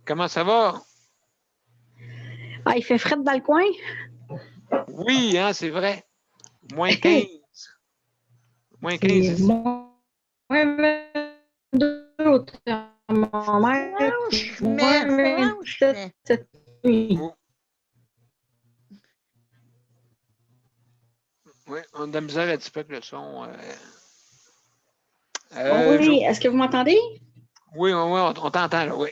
Comment ça va? Ah, il fait frais dans le coin? Oui, hein, c'est vrai. Moins 15. Moins 15 ici. Moins 22 au thermomètre. Moins 27 cette nuit. Oh. Oui, on a de la misère un petit peu avec le son. Oui, est-ce que vous m'entendez? Oui, on t'entend, là, oui.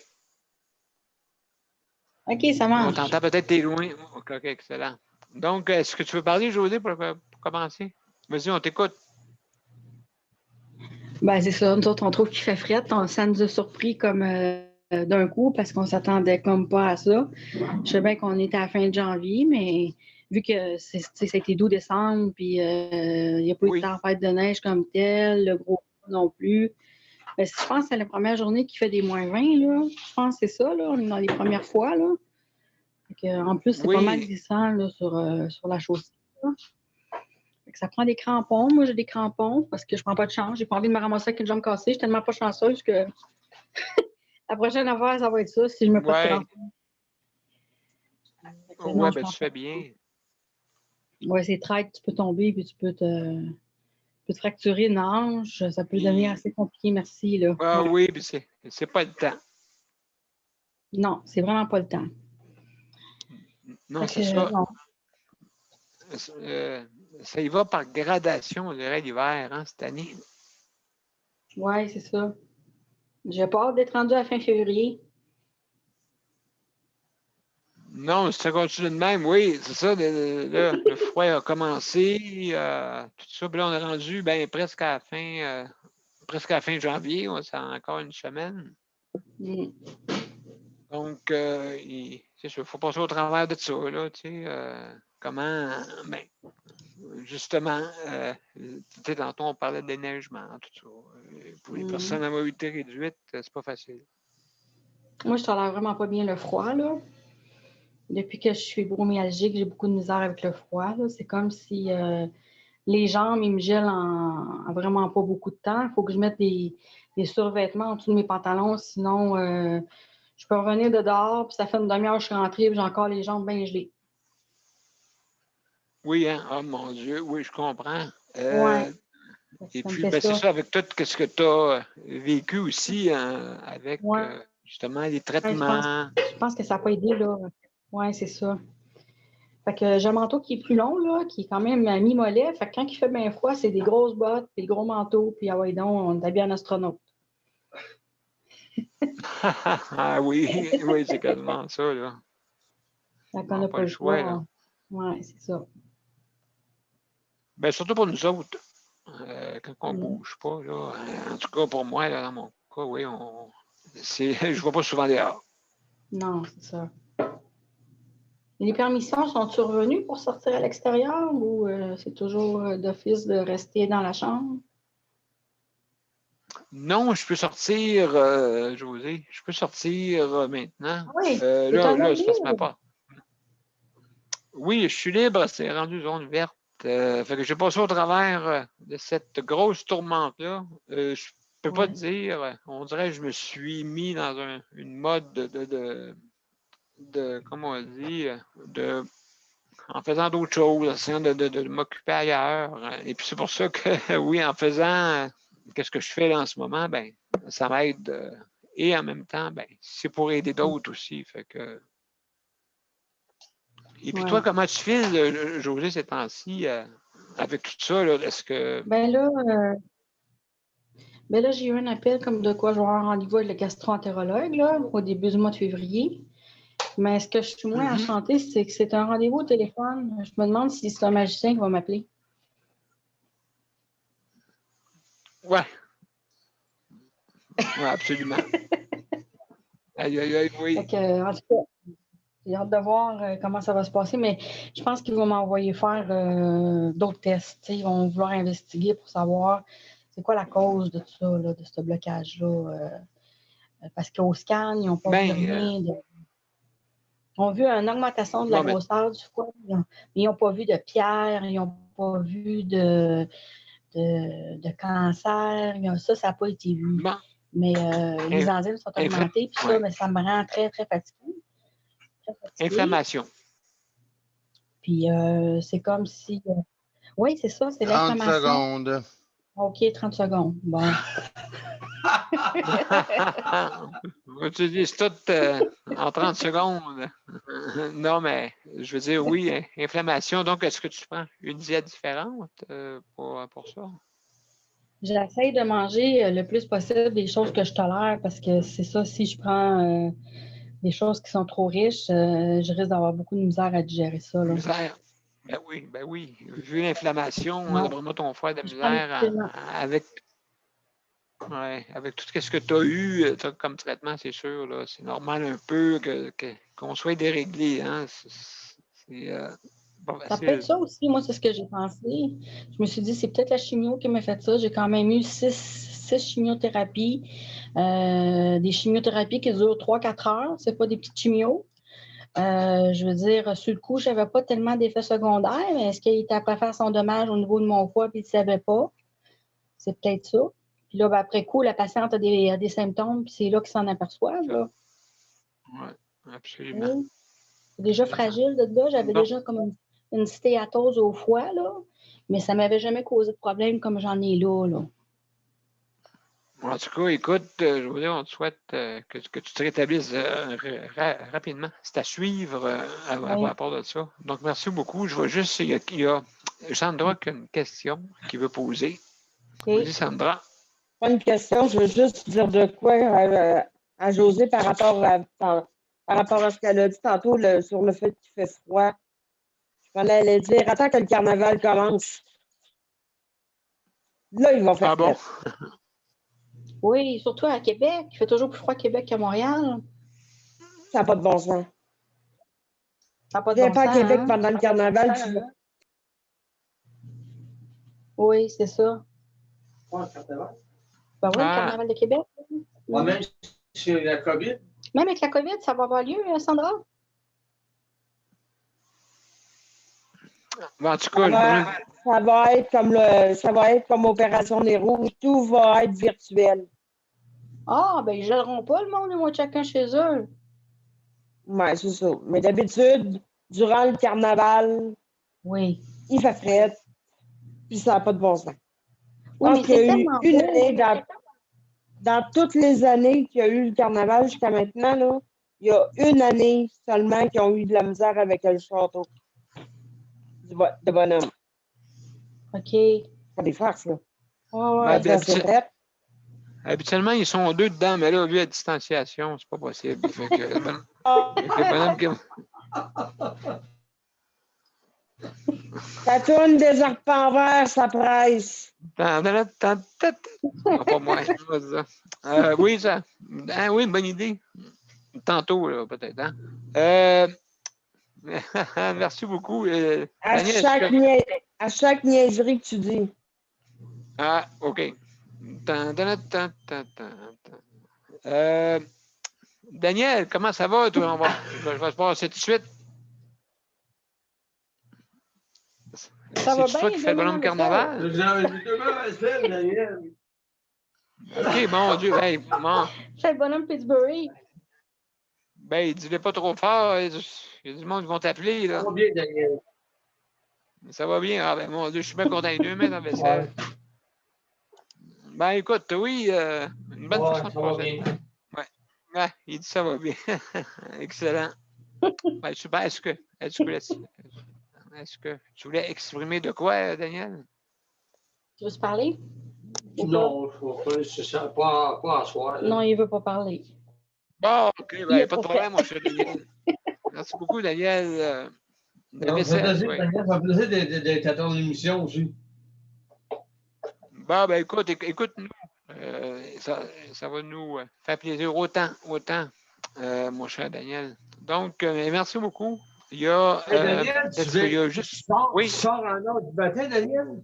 OK, ça marche. On t'entend peut-être, t'es loin. OK, excellent. Donc, est-ce que tu veux parler, José, pour commencer? Vas-y, on t'écoute. Ben, c'est ça. Nous autres, on trouve qu'il fait fret. Ça nous a surpris comme d'un coup parce qu'on s'attendait comme pas à ça. Je sais bien qu'on était à la fin de janvier, mais vu que c'était 12 décembre, puis il n'y a pas eu de tempête de neige comme telle, le gros non plus. Ben, je pense que c'est la première journée qui fait des moins 20, là. Je pense que c'est ça, là. On est dans les premières fois, là. En plus, c'est pas mal glissant là, sur la chaussée. Ça prend des crampons. Moi, j'ai des crampons parce que je prends pas de chance. J'ai pas envie de me ramasser avec une jambe cassée. Je suis tellement pas chanceuse que la prochaine affaire, ça va être ça si je me pas de crampons. Oui, ben tu fais bien. Oui, c'est traite. Tu peux tomber puis tu peux te fracturer une hanche. Ça peut devenir assez compliqué, merci. Là. Ah oui, puis c'est pas le temps. Non, c'est vraiment pas le temps. Non, c'est ça. Ça y va par gradation, on dirait, l'hiver, hein, cette année. Oui, c'est ça. J'ai pas hâte d'être rendu à fin février. Non, ça continue de même, oui, c'est ça. Le froid a commencé, tout ça. Puis là, on est rendu presque à la fin janvier, c'est encore une semaine. Donc, il faut passer au travers de ça, là, tu sais. Comment, justement, tu sais, tantôt, on parlait de déneigement, tout ça. Pour les personnes à mobilité réduite, c'est pas facile. Moi, je tolère vraiment pas bien le froid, là. Depuis que je suis fibromyalgique, j'ai beaucoup de misère avec le froid. C'est comme si les jambes, ils me gèlent en vraiment pas beaucoup de temps. Il faut que je mette des survêtements en dessous de mes pantalons, sinon je peux revenir de dehors, puis ça fait une demi-heure que je suis rentrée, puis j'ai encore les jambes bien gelées. Oui, hein? Oh mon Dieu, oui, je comprends. Ouais. Et puis, c'est ça, avec tout ce que tu as vécu aussi, avec justement les traitements. Je pense que ça n'a pas aidé, là. Oui, c'est ça. Fait que j'ai un manteau qui est plus long, là, qui est quand même à mi-mollet. Fait que quand il fait bien froid, c'est des grosses bottes, puis des gros manteaux, puis ah ouais, donc, on est habillé en astronaute. Ah oui, oui, c'est quasiment ça, là. Fait qu'on n'a pas le choix. là. Oui, c'est ça. Ben, surtout pour nous autres, quand on ne Mm. bouge pas, là. En tout cas, pour moi, là, dans mon cas, oui, je ne vais pas souvent dehors. Non, c'est ça. Les permissions sont-ils revenues pour sortir à l'extérieur ou c'est toujours d'office de rester dans la chambre? Non, je peux sortir, José. Je peux sortir maintenant. Oui, Là, ça se met pas. Oui, je suis libre, c'est rendu zone verte. Fait que j'ai passé au travers de cette grosse tourmente-là. Je peux pas te dire, on dirait que je me suis mis dans une mode de comment on dit, en faisant d'autres choses, essayant de m'occuper ailleurs. Et puis c'est pour ça que, oui, en faisant qu'est-ce que je fais là en ce moment, ben, ça m'aide. Et en même temps, ben, c'est pour aider d'autres aussi. Fait que... Et puis toi, comment tu files, José, ces temps-ci, avec tout ça? Là, est-ce que... Ben là, j'ai eu un appel comme de quoi je vais avoir un rendez-vous avec le gastro-entérologue là, au début du mois de février. Mais ce que je suis moins enchantée, c'est que c'est un rendez-vous au téléphone. Je me demande si c'est un magicien qui va m'appeler. Ouais. Oui, absolument. Aïe, aïe, aïe, oui. Fait que, en tout cas, j'ai hâte de voir comment ça va se passer, mais je pense qu'ils vont m'envoyer faire d'autres tests. T'sais, ils vont vouloir investiguer pour savoir c'est quoi la cause de tout ça, là, de ce blocage-là. Parce qu'au scan, ils n'ont pas vu rien. Ils ont vu une augmentation de la grosseur du foie, mais ils n'ont pas vu de pierre, ils n'ont pas vu de cancer. Ça n'a pas été vu. Bon. Mais les enzymes sont augmentées, puis ça, mais ça me rend très, très fatiguée. Inflammation. Puis c'est comme si... oui, c'est ça, c'est l'inflammation. 30 secondes. OK, 30 secondes. Bon. Tu dis tout en 30 secondes. Non, mais je veux dire, oui, inflammation. Donc, est-ce que tu prends une diète différente pour ça? J'essaie de manger le plus possible des choses que je tolère parce que c'est ça, si je prends des choses qui sont trop riches, je risque d'avoir beaucoup de misère à digérer ça. Là. Misère. Ben oui. Vu l'inflammation, vraiment ton foie de misère avec tout ce que tu as eu comme traitement, c'est sûr. Là, c'est normal un peu qu'on soit déréglé. Hein? Ça peut être ça aussi, moi, c'est ce que j'ai pensé. Je me suis dit, c'est peut-être la chimio qui m'a fait ça. J'ai quand même eu 6 chimiothérapies. Des chimiothérapies qui durent 3-4 heures. C'est pas des petites chimios. Je veux dire, sur le coup, je n'avais pas tellement d'effets secondaires, mais est-ce qu'il était après faire son dommage au niveau de mon foie et il ne savait pas? C'est peut-être ça. Puis là, ben, après coup, la patiente a des symptômes, puis c'est là qu'ils s'en aperçoivent. Oui, absolument. Oui. C'est déjà fragile de là. J'avais déjà comme une stéatose au foie, là, mais ça ne m'avait jamais causé de problème comme j'en ai là. En tout cas, écoute, je veux dire, on te souhaite que tu te rétablisses rapidement. C'est à suivre à rapport de ça. Donc, merci beaucoup. Je vois juste, il y a Sandra qui a une question qu'il veut poser. Vas-y, Sandra. Pas une question, je veux juste dire de quoi à José par rapport à ce qu'elle a dit tantôt sur le fait qu'il fait froid. Je m'en allais dire, attends que le carnaval commence. Là, il va faire froid. Oui, surtout à Québec. Il fait toujours plus froid à Québec qu'à Montréal. Ça n'a pas de bon sens. Ça n'a pas de bon sens. Viens pas à Québec pendant le carnaval, tu vas. Oui, c'est ça. Ben oui, le carnaval de Québec. Même sur la COVID? Même avec la COVID, ça va avoir lieu, Sandra? En tout cas, ça va être comme Opération des Rouges. Tout va être virtuel. Ah, ben ils ne gèleront pas le monde, ils vont être chacun chez eux. Oui, c'est ça. Mais d'habitude, durant le carnaval, il fait frais, puis ça n'a pas de bon sens. Oui, mais c'est tellement une année, dans toutes les années qu'il y a eu le carnaval jusqu'à maintenant, là, il y a une année seulement qui ont eu de la misère avec le château. de bonhomme. OK. Pas des farces, là. Ouais, Ben, Ça, c'est prêt. habituellement, ils sont deux dedans, mais là, vu la distanciation, c'est pas possible. Fait que le bonhomme qui... Ça tourne des arpents en verre, ça presse. Non, pas moi. Oui, ça. Ah, oui, bonne idée. Tantôt, là, peut-être. Hein? Merci beaucoup. À Daniel, chaque niaiserie que tu dis. Ah, OK. Daniel, comment ça va? Toi? Je vais se passer tout de suite. Ça va C'est toi bien, qui fais le demain bonhomme dans le carnaval? J'ai demain la semaine, Daniel. OK, mon Dieu. Hey, bon. C'est le bonhomme Pittsburgh. Ben, dis-le pas trop fort. Il y a du monde qui vont t'appeler. Ça Là. va bien, Daniel. Ça va bien? Ah, ben, mon Dieu, je suis bien content. 2 mètres en vaisselle. Ben, écoute, oui, une bonne façon de Ça va passer. bien. Ouais, il dit ça va bien. Excellent. Ben, super. Est-ce que tu voulais exprimer de quoi, Daniel? Tu veux se parler? Non, pas à soir. Non, il veut pas parler. Bon, OK, Il ben, a pas de pas problème, mon cher Daniel. Merci beaucoup, Daniel. La Ça me fait vaisselle, plaisir, oui. Daniel. Ça me fait plaisir d'être à ton émission aussi. Bon, ben, écoute-nous. Ça va nous faire plaisir autant, mon cher Daniel. Donc, merci beaucoup. Il y a, Hey, Daniel, il y a juste... tu sors en heure du matin, Daniel?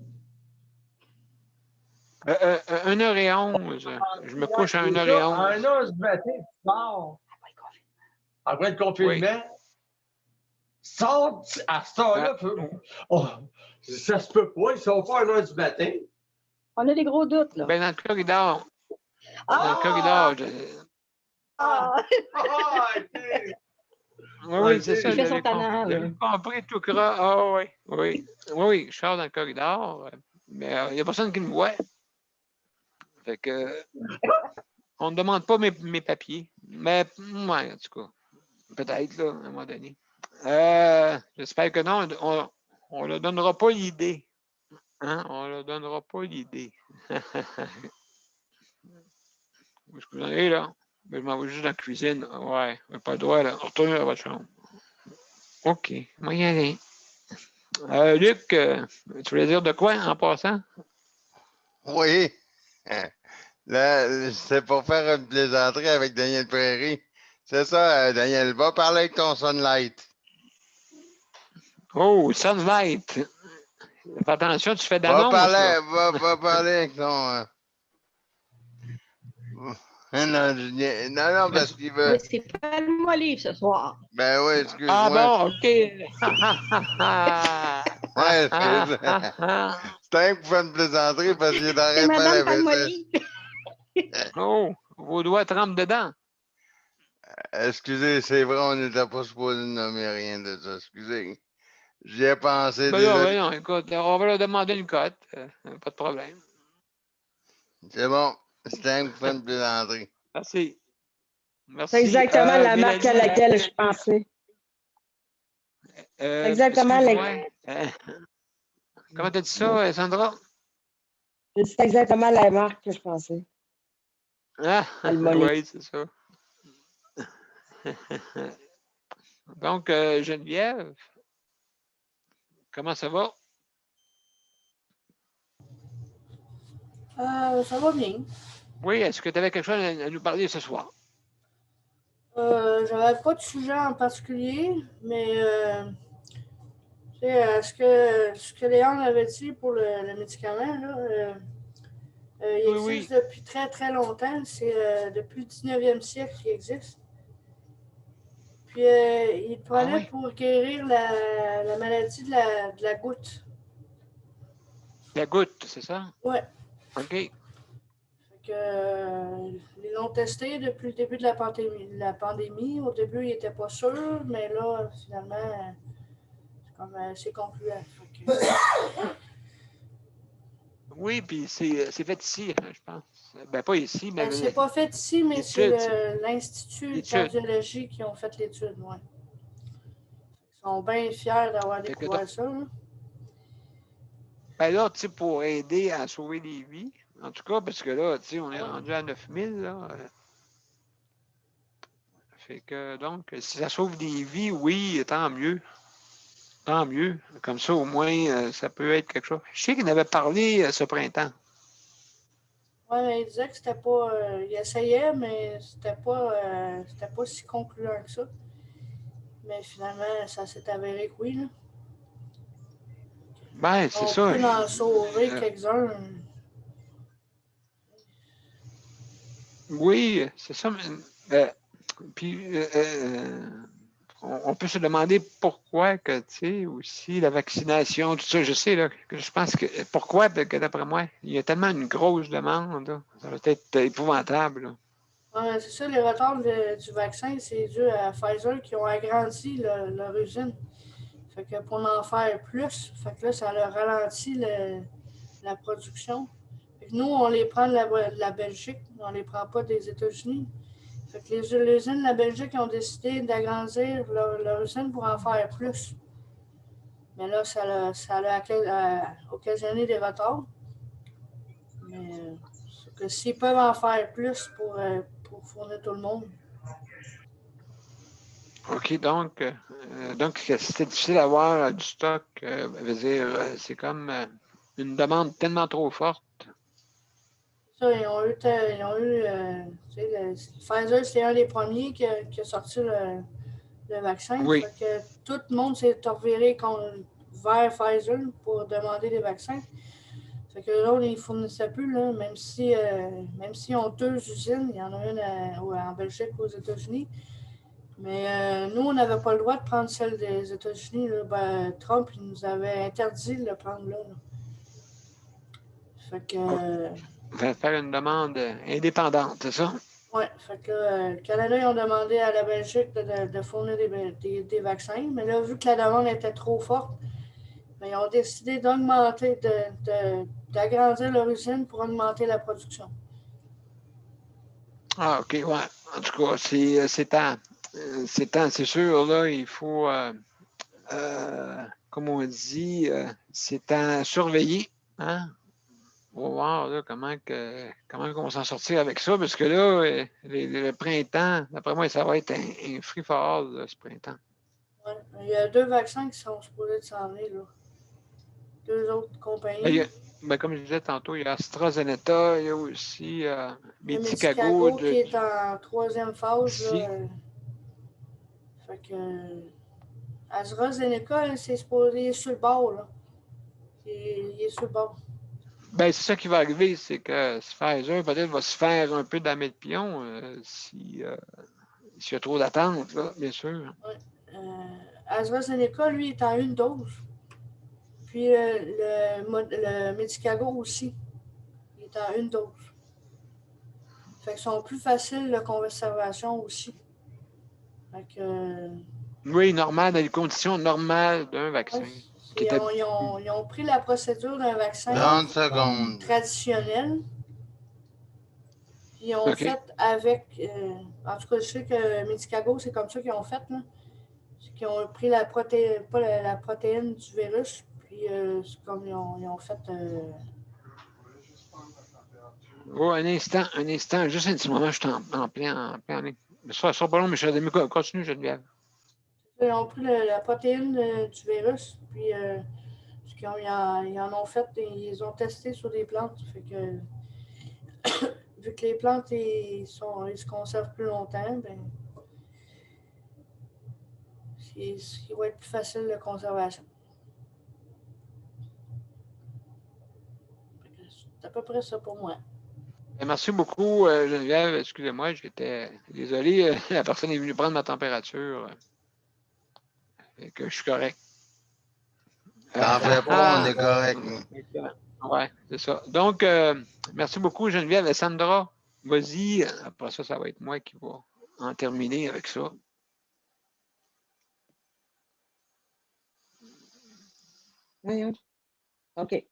1h11. Je me couche à 1h11. À 1h du matin, tu sors. Après le confinement, sors à cette heure-là. Ça se peut pas, ils sont pas à 1h du matin. On a des gros doutes, là. Ben, dans le corridor. Dans le corridor. Oui, c'est ça. Il fait son tannant, là. J'avais compris tout gras. Ah, oui, je sors dans le corridor. Mais il n'y a personne qui me voit. Fait que... On ne demande pas mes papiers. Mais, ouais, en tout cas. Peut-être, là, à un moment donné. J'espère que non. On ne leur donnera pas l'idée. Hein? On ne leur donnera pas l'idée. Où est-ce que vous en allez, là? Ben, je m'en vais juste dans la cuisine. Ouais, pas le droit, là. Retournez dans votre chambre. OK, moi y aller. Luc, tu voulais dire de quoi en passant? Oui. Là, c'est pour faire une plaisanterie avec Daniel Prairie. C'est ça, Daniel. Va parler avec ton Sunlight. Oh, Sunlight! Fais attention, tu fais Va d'annonce, là. parler avec ton... Non, parce qu'il veut... Mais c'est pas le moi livre ce soir. Ben oui, excuse-moi. Ah bon, OK. Ouais, c'est un pour faire une plaisanterie parce qu'il est en train C'est de faire la Madame vaisselle. Palmolive. Oh, vos doigts trempent dedans. Excusez, c'est vrai, on n'était pas supposé nommer rien de ça. Excusez. J'y ai pensé Ben déjà. non, écoute, on va leur demander une cote. Pas de problème. C'est bon. C'est un pour faire une plaisanterie. Merci. C'est exactement la marque à Mélanie, laquelle je pensais. Exactement excuse-moi. Comment t'as dit ça, Sandra? C'est exactement la marque que je pensais. Ah, oui, c'est ça. Donc, Geneviève, comment ça va? Ça va bien. Oui, est-ce que tu avais quelque chose à nous parler ce soir? J'avais pas de sujet en particulier, mais ce que Léon avait dit pour le médicament, là, il existe depuis très très longtemps. C'est depuis le 19e siècle qu'il existe. Puis il prenait pour guérir la maladie de la goutte. La goutte, c'est ça? Oui. OK. Fait que, ils l'ont testé depuis le début de la pandémie. Au début, ils n'étaient pas sûrs, mais là, finalement, c'est concluant. Oui, puis c'est fait ici, je pense. Ben, pas ici, mais... c'est pas fait ici, mais c'est l'Institut de cardiologie qui ont fait l'étude, ouais. Ils sont bien fiers d'avoir découvert ça. Là. Ben là, tu sais, pour aider à sauver des vies, en tout cas, parce que là, tu sais, on est rendu à 9000, là. Fait que, donc, si ça sauve des vies, oui, tant mieux. Tant mieux. Comme ça, au moins, ça peut être quelque chose. Je sais qu'il en avait parlé ce printemps. Oui, mais il disait que c'était pas. Il essayait, mais c'était pas si concluant que ça. Mais finalement, ça s'est avéré que oui, là. Ben, c'est On ça. peut en sauver quelques-uns. Oui, c'est ça. Puis, on peut se demander pourquoi que, tu sais, aussi la vaccination, tout ça, je sais, là, que je pense que, pourquoi, que d'après moi, il y a tellement une grosse demande, là. Ça va être épouvantable, là. Ouais, c'est ça, les retards du vaccin, c'est dû à Pfizer qui ont agrandi leur usine. Fait que pour en faire plus, fait que là, ça leur ralentit la production. Fait que nous, on les prend de la Belgique, on les prend pas des États-Unis. Fait que les usines de la Belgique ont décidé d'agrandir leur usine pour en faire plus. Mais là, ça a occasionné des retards. Mais que s'ils peuvent en faire plus pour fournir tout le monde. OK, donc c'est difficile d'avoir du stock. Veut dire, c'est comme une demande tellement trop forte. Ça, ils ont eu Pfizer, c'est un des premiers qui a sorti le vaccin. Oui. Fait que tout le monde s'est reviré vers Pfizer pour demander des vaccins. Fait que l'autre, ils ne fournissaient plus, là, même s'ils ont 2 usines, il y en a une en Belgique ou aux États-Unis. Mais nous, on n'avait pas le droit de prendre celle des États-Unis. Ben, Trump il nous avait interdit de le prendre là. Fait que. Faire une demande indépendante, c'est ça? Oui, fait que le Canada, ils ont demandé à la Belgique de fournir des vaccins. Mais là, vu que la demande était trop forte, ben, ils ont décidé d'augmenter, d'agrandir leur usine pour augmenter la production. Ah, OK, ouais. En tout cas, c'est sûr, là, il faut, comme on dit, c'est à surveiller, hein? On va voir là, comment on va s'en sortir avec ça, parce que là, le printemps, d'après moi, ça va être un free-for-all, ce printemps. Ouais. Il y a 2 vaccins qui sont supposés s'en venir, là. 2 autres compagnies. Comme je disais tantôt, il y a AstraZeneca, il y a aussi Medicago Medicago. qui est en 3e phase. Là, fait que AstraZeneca, c'est supposé, il est sur le bord. Là. Il est sur le bord. Ben, c'est ça qui va arriver, c'est que Pfizer peut-être va se faire un peu damer de pion s'il y a trop d'attente, là, bien sûr. Ouais. AstraZeneca, lui, est en 1 dose. Puis le Medicago aussi, il est en 1 dose. Fait qu'ils sont plus faciles de conservation aussi. Fait que, oui, normal, dans les conditions normales d'un vaccin. Ils ont pris la procédure d'un vaccin 30 secondes. traditionnel. Puis ils ont fait avec. En tout cas, je sais que Medicago, c'est comme ça qu'ils ont fait. Là. C'est qu'ils ont pris la protéine, pas la protéine du virus, puis c'est comme ils ont fait. Oh, un instant, juste un petit moment, je suis en plein. Ça sera pas long, mais je vais continue, Geneviève. Ils ont pris la protéine du virus, puis ils en ont fait, ils ont testé sur des plantes. Fait que, vu que les plantes ils se conservent plus longtemps, ben, il va être plus facile de conservation. C'est à peu près ça pour moi. Merci beaucoup, Geneviève. Excusez-moi, j'étais désolé. La personne est venue prendre ma température. Et que je suis correct. T'en fais pas, on est correct. Oui, c'est ça. Donc, merci beaucoup, Geneviève. Sandra, vas-y. Après ça, ça va être moi qui va en terminer avec ça. Oui. OK.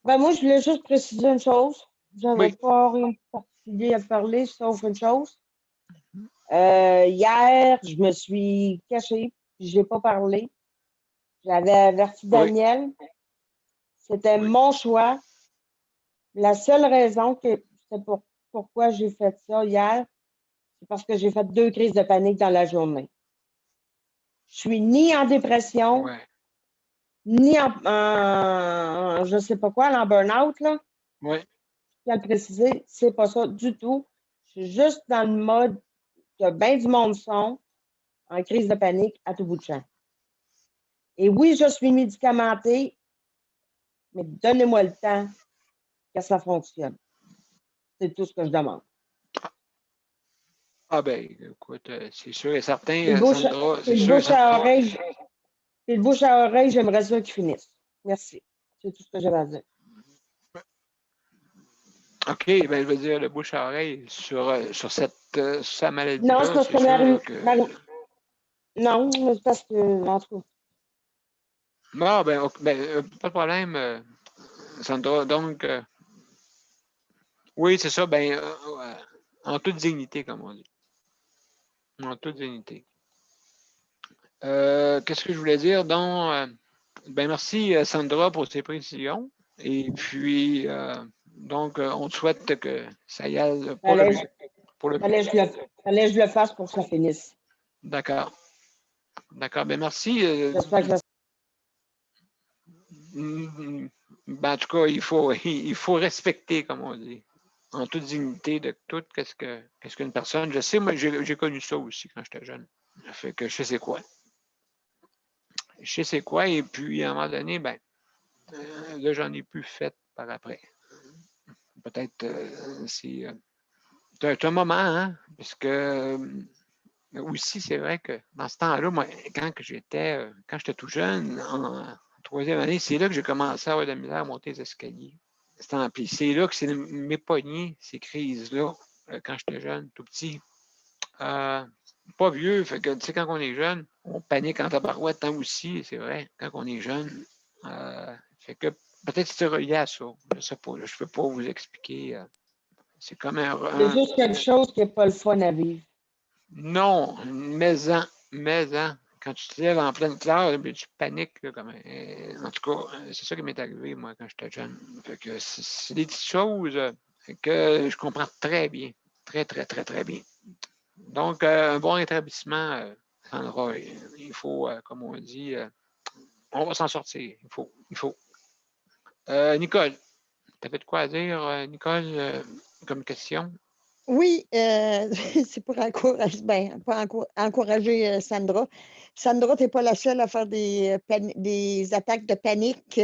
Ben, moi, je voulais juste préciser une chose. Je n'avais pas rien de particulier à parler, sauf une chose. Hier, je me suis cachée, je n'ai pas parlé. J'avais averti Daniel. C'était mon choix. La seule raison que c'est pourquoi j'ai fait ça hier, c'est parce que j'ai fait 2 crises de panique dans la journée. Je suis ni en dépression, Ouais. ni en je sais pas quoi, en burn-out, là. Oui. Je tiens à le préciser, c'est pas ça du tout. Je suis juste dans le mode que bien du monde sont en crise de panique à tout bout de champ. Et oui, je suis médicamentée, mais donnez-moi le temps que ça fonctionne. C'est tout ce que je demande. Ah ben, écoute, c'est sûr et certain, Et le bouche, Sandra, et c'est le sûr et bouche à certain. oreille, et le bouche à oreille, j'aimerais ça qu'il finisse. Merci. C'est tout ce que j'avais à dire. OK, ben je veux dire, le bouche à oreille sur sa Non, maladie-là, c'est parce c'est que sûr que... Non, c'est parce que, en tout cas. Bon, ben, pas de problème, Sandra. Donc, oui, c'est ça, ben, en toute dignité, comme on dit. En toute dignité. Qu'est-ce que je voulais dire? Donc, ben, merci, Sandra, pour tes précisions. Et puis, donc, on te souhaite que ça aille pour le mieux. Fallait que je le fasse pour que ça finisse. D'accord. D'accord. Ben, merci. J'espère que Ben, en tout cas, il faut respecter, comme on dit, en toute dignité de tout, qu'est-ce qu'une personne. Je sais, moi, j'ai connu ça aussi quand j'étais jeune. Ça fait que je sais c'est quoi. Je sais c'est quoi, et puis à un moment donné, ben, là, j'en ai plus fait par après. Peut-être c'est un moment, hein, parce que aussi, c'est vrai que dans ce temps-là, moi, quand j'étais tout jeune, en troisième année, c'est là que j'ai commencé à avoir de la misère à monter les escaliers. Puis c'est là que c'est mes poignées, ces crises-là, quand j'étais jeune, tout petit. Pas vieux, fait que, tu sais, quand on est jeune, on panique en tabarouette, tant aussi, c'est vrai, quand on est jeune. Fait que peut-être c'est relié à ça. Je sais pas, je peux pas vous expliquer. C'est comme c'est juste quelque chose qui n'est pas le fun à vivre. Non, mais quand tu te lèves en pleine classe, tu paniques. Là, en tout cas, c'est ça qui m'est arrivé, moi, quand j'étais jeune. Fait que c'est des petites choses que je comprends très bien. Très, très, très, très bien. Donc, un bon rétablissement, Sandra, il faut, comme on dit, on va s'en sortir. Il faut. Nicole, tu avais de quoi à dire, Nicole, comme question? Oui, c'est pour encourager, pas encourager Sandra. Sandra, tu n'es pas la seule à faire des attaques de panique.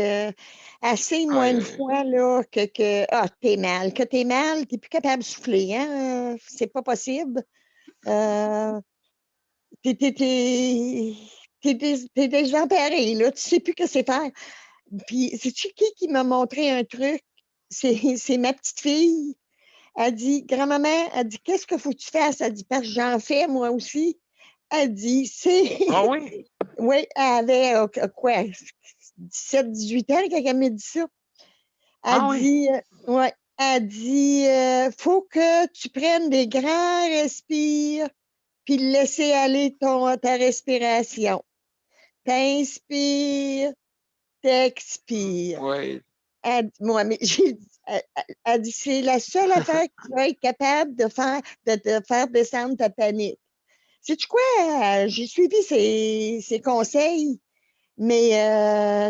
Assez, moi, une fois, là, que t'es mal, tu n'es plus capable de souffler, hein? C'est pas possible. T'es désemparé, là, tu sais plus que c'est faire. Puis, sais-tu qui m'a montré un truc? C'est ma petite fille. Elle dit, grand-maman, elle dit, qu'est-ce qu'il faut que tu fasses? Elle dit, parce que j'en fais moi aussi. Elle dit, c'est. Ah oui? Oui, elle avait quoi? 17, 18 ans quand elle m'a dit ça. Elle dit, ouais, elle dit, faut que tu prennes des grands respires puis laisser aller ta respiration. T'inspires, t'expires. Oui. Moi, mais elle dit, c'est la seule affaire qui va être capable de faire descendre ta panique. Sais-tu quoi? J'ai suivi ses conseils, mais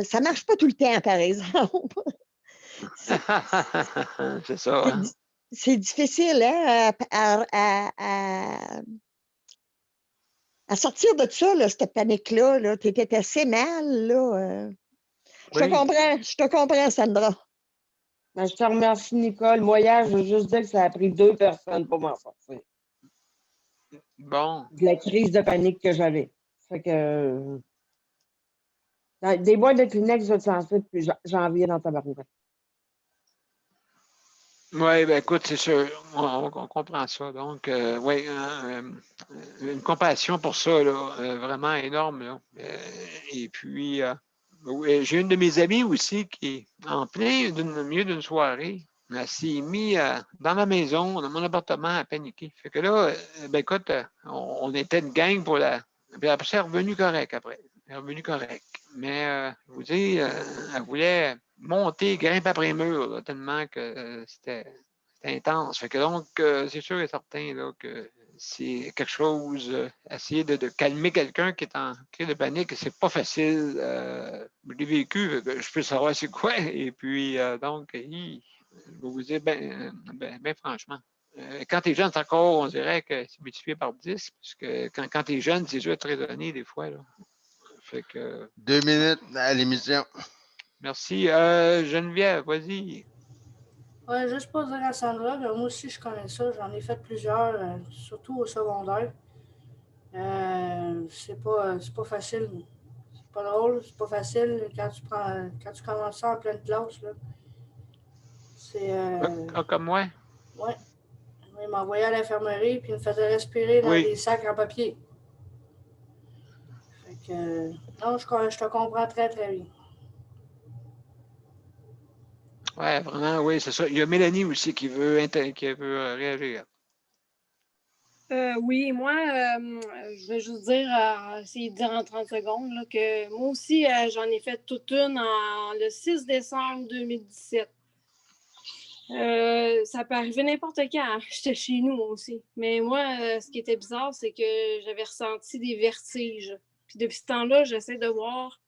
ça ne marche pas tout le temps, par exemple. C'est ça, hein? C'est difficile, hein, à sortir de ça, là, cette panique-là. Là. Tu étais assez mal, là. Je te comprends, Sandra. Ben, je te remercie, Nicole. Moi, hier, je veux juste dire que ça a pris 2 personnes pour m'en sortir. Bon. De la crise de panique que j'avais. Fait que. Des boîtes de Kleenex, je t'en sais, puis j'en viens dans ta barouette. Oui, ben écoute, c'est sûr, on comprend ça. Donc, oui, une compassion pour ça, là, vraiment énorme. Là. Et puis, oui, j'ai une de mes amies aussi qui est en plein milieu d'une soirée. Elle s'est mise dans ma maison, dans mon appartement, à paniquer. Fait que là, ben écoute, on était une gang pour la. Puis après, c'est revenu correct après. est revenu correct. Mais je vous dis, elle voulait monter, grimper après les murs, là, tellement que c'était intense. Fait que donc, c'est sûr et certain là, que c'est quelque chose, essayer de calmer quelqu'un qui est en crise de panique, c'est pas facile. Je l'ai vécu, je peux savoir c'est quoi. Et puis, donc, je vais vous dire, ben franchement, quand tu es jeune, c'est encore, on dirait que c'est multiplié par 10, parce que quand tu es jeune, c'est dur de te raisonner des fois. Là. Fait que, 2 minutes à l'émission. merci. Geneviève, vas-y. Ouais, juste pour dire à Sandra, moi aussi je connais ça, j'en ai fait plusieurs, surtout au secondaire. C'est pas facile. C'est pas drôle, c'est pas facile quand tu commences ça en pleine classe. Là. C'est. Comme moi? Ouais. Il m'envoyait à l'infirmerie puis il me faisait respirer dans des sacs en papier. Fait que. Non, je te comprends très, très bien. Oui, vraiment, oui, c'est ça. Il y a Mélanie aussi qui veut réagir. Oui, moi, je vais juste dire, essayer de dire en 30 secondes, là, que moi aussi, j'en ai fait toute une le 6 décembre 2017. Ça peut arriver n'importe quand. J'étais chez nous aussi. Mais moi, ce qui était bizarre, c'est que j'avais ressenti des vertiges. Puis depuis ce temps-là, j'essaie de voir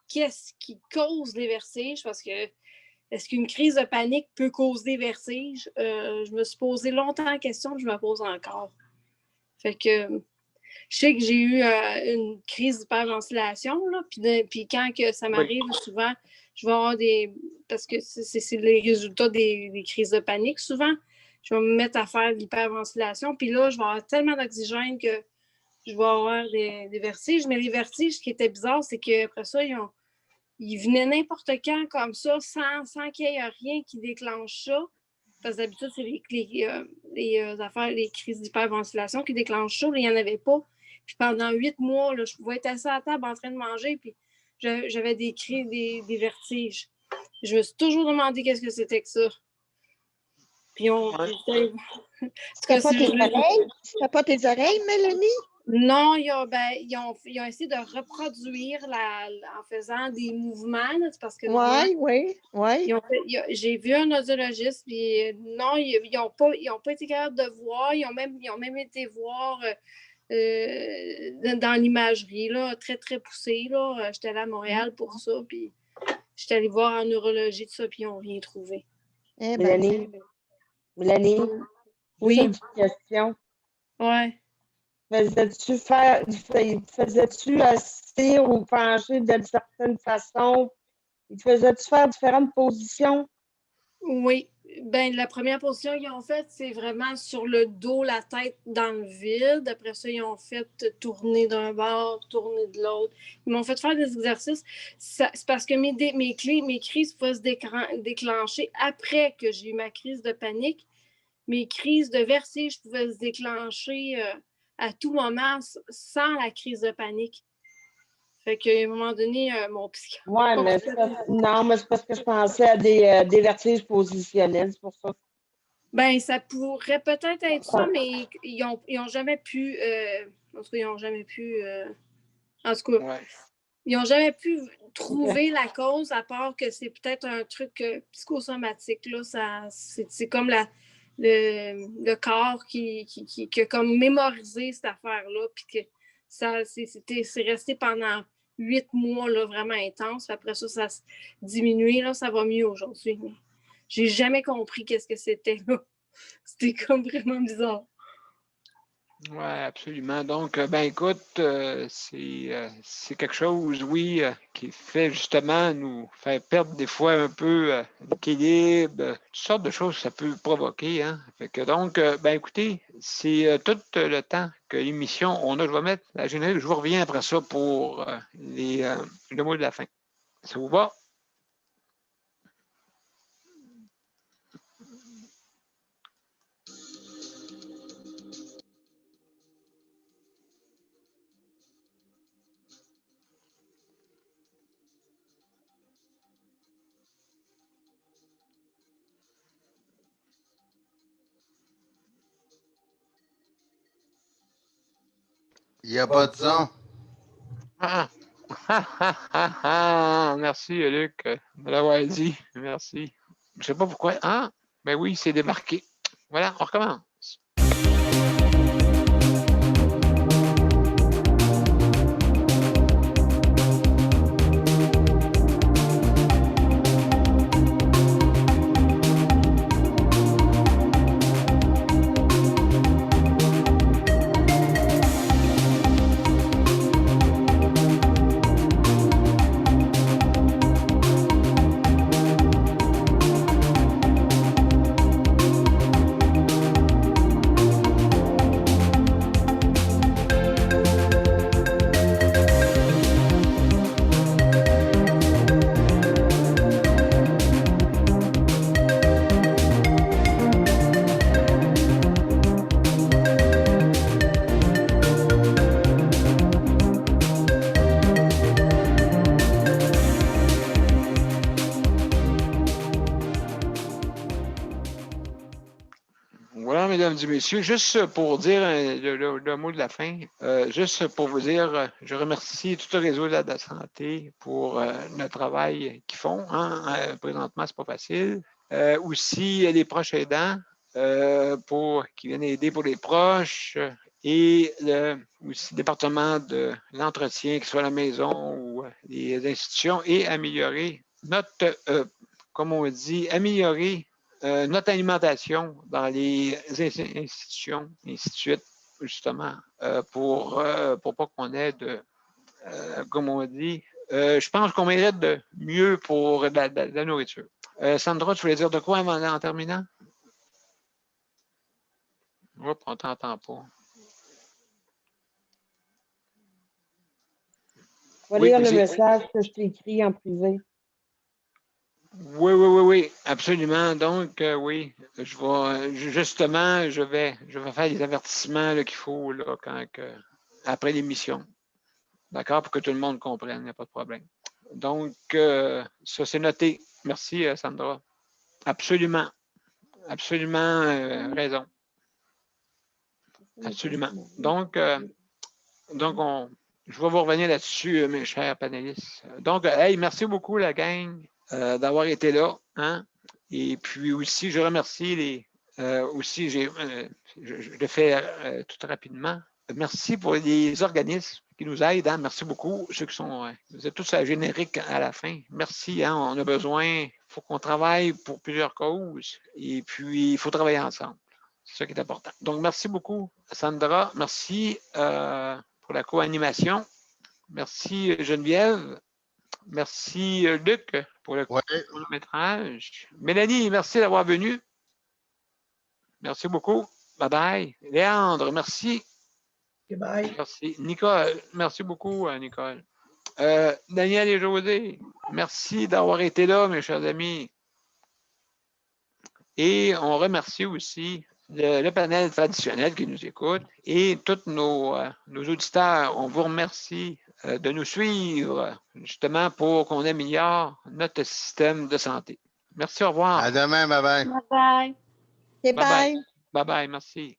qu'est-ce qui cause les vertiges parce que est-ce qu'une crise de panique peut causer des vertiges? Je me suis posé longtemps la question, puis je me pose encore. Fait que je sais que j'ai eu une crise d'hyperventilation, là, puis quand que ça m'arrive, souvent, je vais avoir des... Parce que c'est les résultats des crises de panique, souvent. Je vais me mettre à faire de l'hyperventilation, puis là, je vais avoir tellement d'oxygène que je vais avoir des vertiges. Mais les vertiges, ce qui était bizarre, c'est qu'après ça, ils venaient n'importe quand comme ça, sans qu'il y ait rien qui déclenche ça. Parce que d'habitude, c'est les crises d'hyperventilation qui déclenchent ça. Il n'y en avait pas. Puis pendant 8 mois, là, je pouvais être assis à la table en train de manger, puis j'avais des vertiges. Je me suis toujours demandé qu'est-ce que c'était que ça. Puis C'était pas tes oreilles, Mélanie? Non, ils ont essayé de reproduire en faisant des mouvements. Là, parce que oui. J'ai vu un audiologiste, puis non, ils n'ont pas été capables de voir. Ils ont même été voir dans l'imagerie, là, très, très poussée. J'étais allée à Montréal pour ça, puis j'étais allée voir en neurologie de ça, puis ils n'ont rien trouvé. Mélanie, oui. Une petite question. Oui. Faisais-tu assis ou pencher d'une certaine façon? Faisais-tu faire différentes positions? Oui. Ben, la première position qu'ils ont faite, c'est vraiment sur le dos, la tête dans le vide. Après ça, ils ont fait tourner d'un bord, tourner de l'autre. Ils m'ont fait faire des exercices. C'est parce que mes crises pouvaient se déclencher après que j'ai eu ma crise de panique. Mes crises de vertige pouvaient se déclencher à tout moment sans la crise de panique. Fait qu'à un moment donné, mon psychiatre... Oui, mais c'est parce que je pensais à des vertiges positionnels, c'est pour ça. Ben, ça pourrait peut-être être ça, mais ils ont jamais pu... en tout cas, ils n'ont jamais pu... en tout cas, ils n'ont jamais pu trouver la cause, à part que c'est peut-être un truc psychosomatique. Là, c'est comme le corps qui a comme mémorisé cette affaire-là, puis que c'est resté pendant 8 mois là, vraiment intense. Après ça, ça a diminué. Là, ça va mieux aujourd'hui. Mais j'ai jamais compris qu'est-ce que c'était là. C'était comme vraiment bizarre. Oui, absolument. Donc, ben écoute, c'est quelque chose, oui, qui fait justement nous faire perdre des fois un peu l'équilibre, toutes sortes de choses que ça peut provoquer. Hein? Fait que donc, ben écoutez, c'est tout le temps que l'émission, je vais mettre la générique, je vous reviens après ça pour le mot de la fin. Ça vous va? Il n'y a pas de son. Ah, Merci, Luc, de l'avoir dit. Merci. Je ne sais pas pourquoi. Ah, ben oui, c'est démarqué. Voilà, on recommence. Voilà, mesdames et messieurs, juste pour dire le mot de la fin, juste pour vous dire, je remercie tout le réseau de la santé pour le travail qu'ils font. Hein. Présentement, c'est pas facile. Aussi, les proches aidants qui viennent aider pour les proches et aussi le département de l'entretien, que ce soit à la maison ou les institutions, et améliorer notre, comme on dit, améliorer notre alimentation dans les institutions, et ainsi de suite, justement, pour pas qu'on ait de, comme on dit, je pense qu'on mérite de mieux pour la nourriture. Sandra, tu voulais dire de quoi en terminant? Oups, on t'entend pas. Je vais lire le message que je t'ai écrit en privé. Oui, absolument. Donc, oui, je vais faire les avertissements qu'il faut là, après l'émission. D'accord? Pour que tout le monde comprenne, il n'y a pas de problème. Donc, ça, c'est noté. Merci, Sandra. Absolument. Absolument raison. Absolument. Donc, je vais vous revenir là-dessus, mes chers panélistes. Donc, hey, merci beaucoup, la gang, d'avoir été là. Hein? Et puis aussi, je remercie aussi, je le fais tout rapidement. Merci pour les organismes qui nous aident. Hein? Merci beaucoup. Ceux qui sont, vous êtes tous à générique à la fin. Merci. Hein? On a besoin, il faut qu'on travaille pour plusieurs causes. Et puis, il faut travailler ensemble. C'est ça qui est important. Donc, merci beaucoup, Sandra. Merci pour la co-animation. Merci, Geneviève. Merci, Luc, pour le chronométrage. Mélanie, merci d'avoir venu. Merci beaucoup. Bye-bye. Léandre, merci. Bye. Merci. Nicole, merci beaucoup, Nicole. Daniel et José, merci d'avoir été là, mes chers amis. Et on remercie aussi le panel traditionnel qui nous écoute et tous nos auditeurs. On vous remercie de nous suivre justement pour qu'on améliore notre système de santé. Merci, au revoir. À demain, bye-bye. Bye bye. Okay, bye. Bye-bye, merci.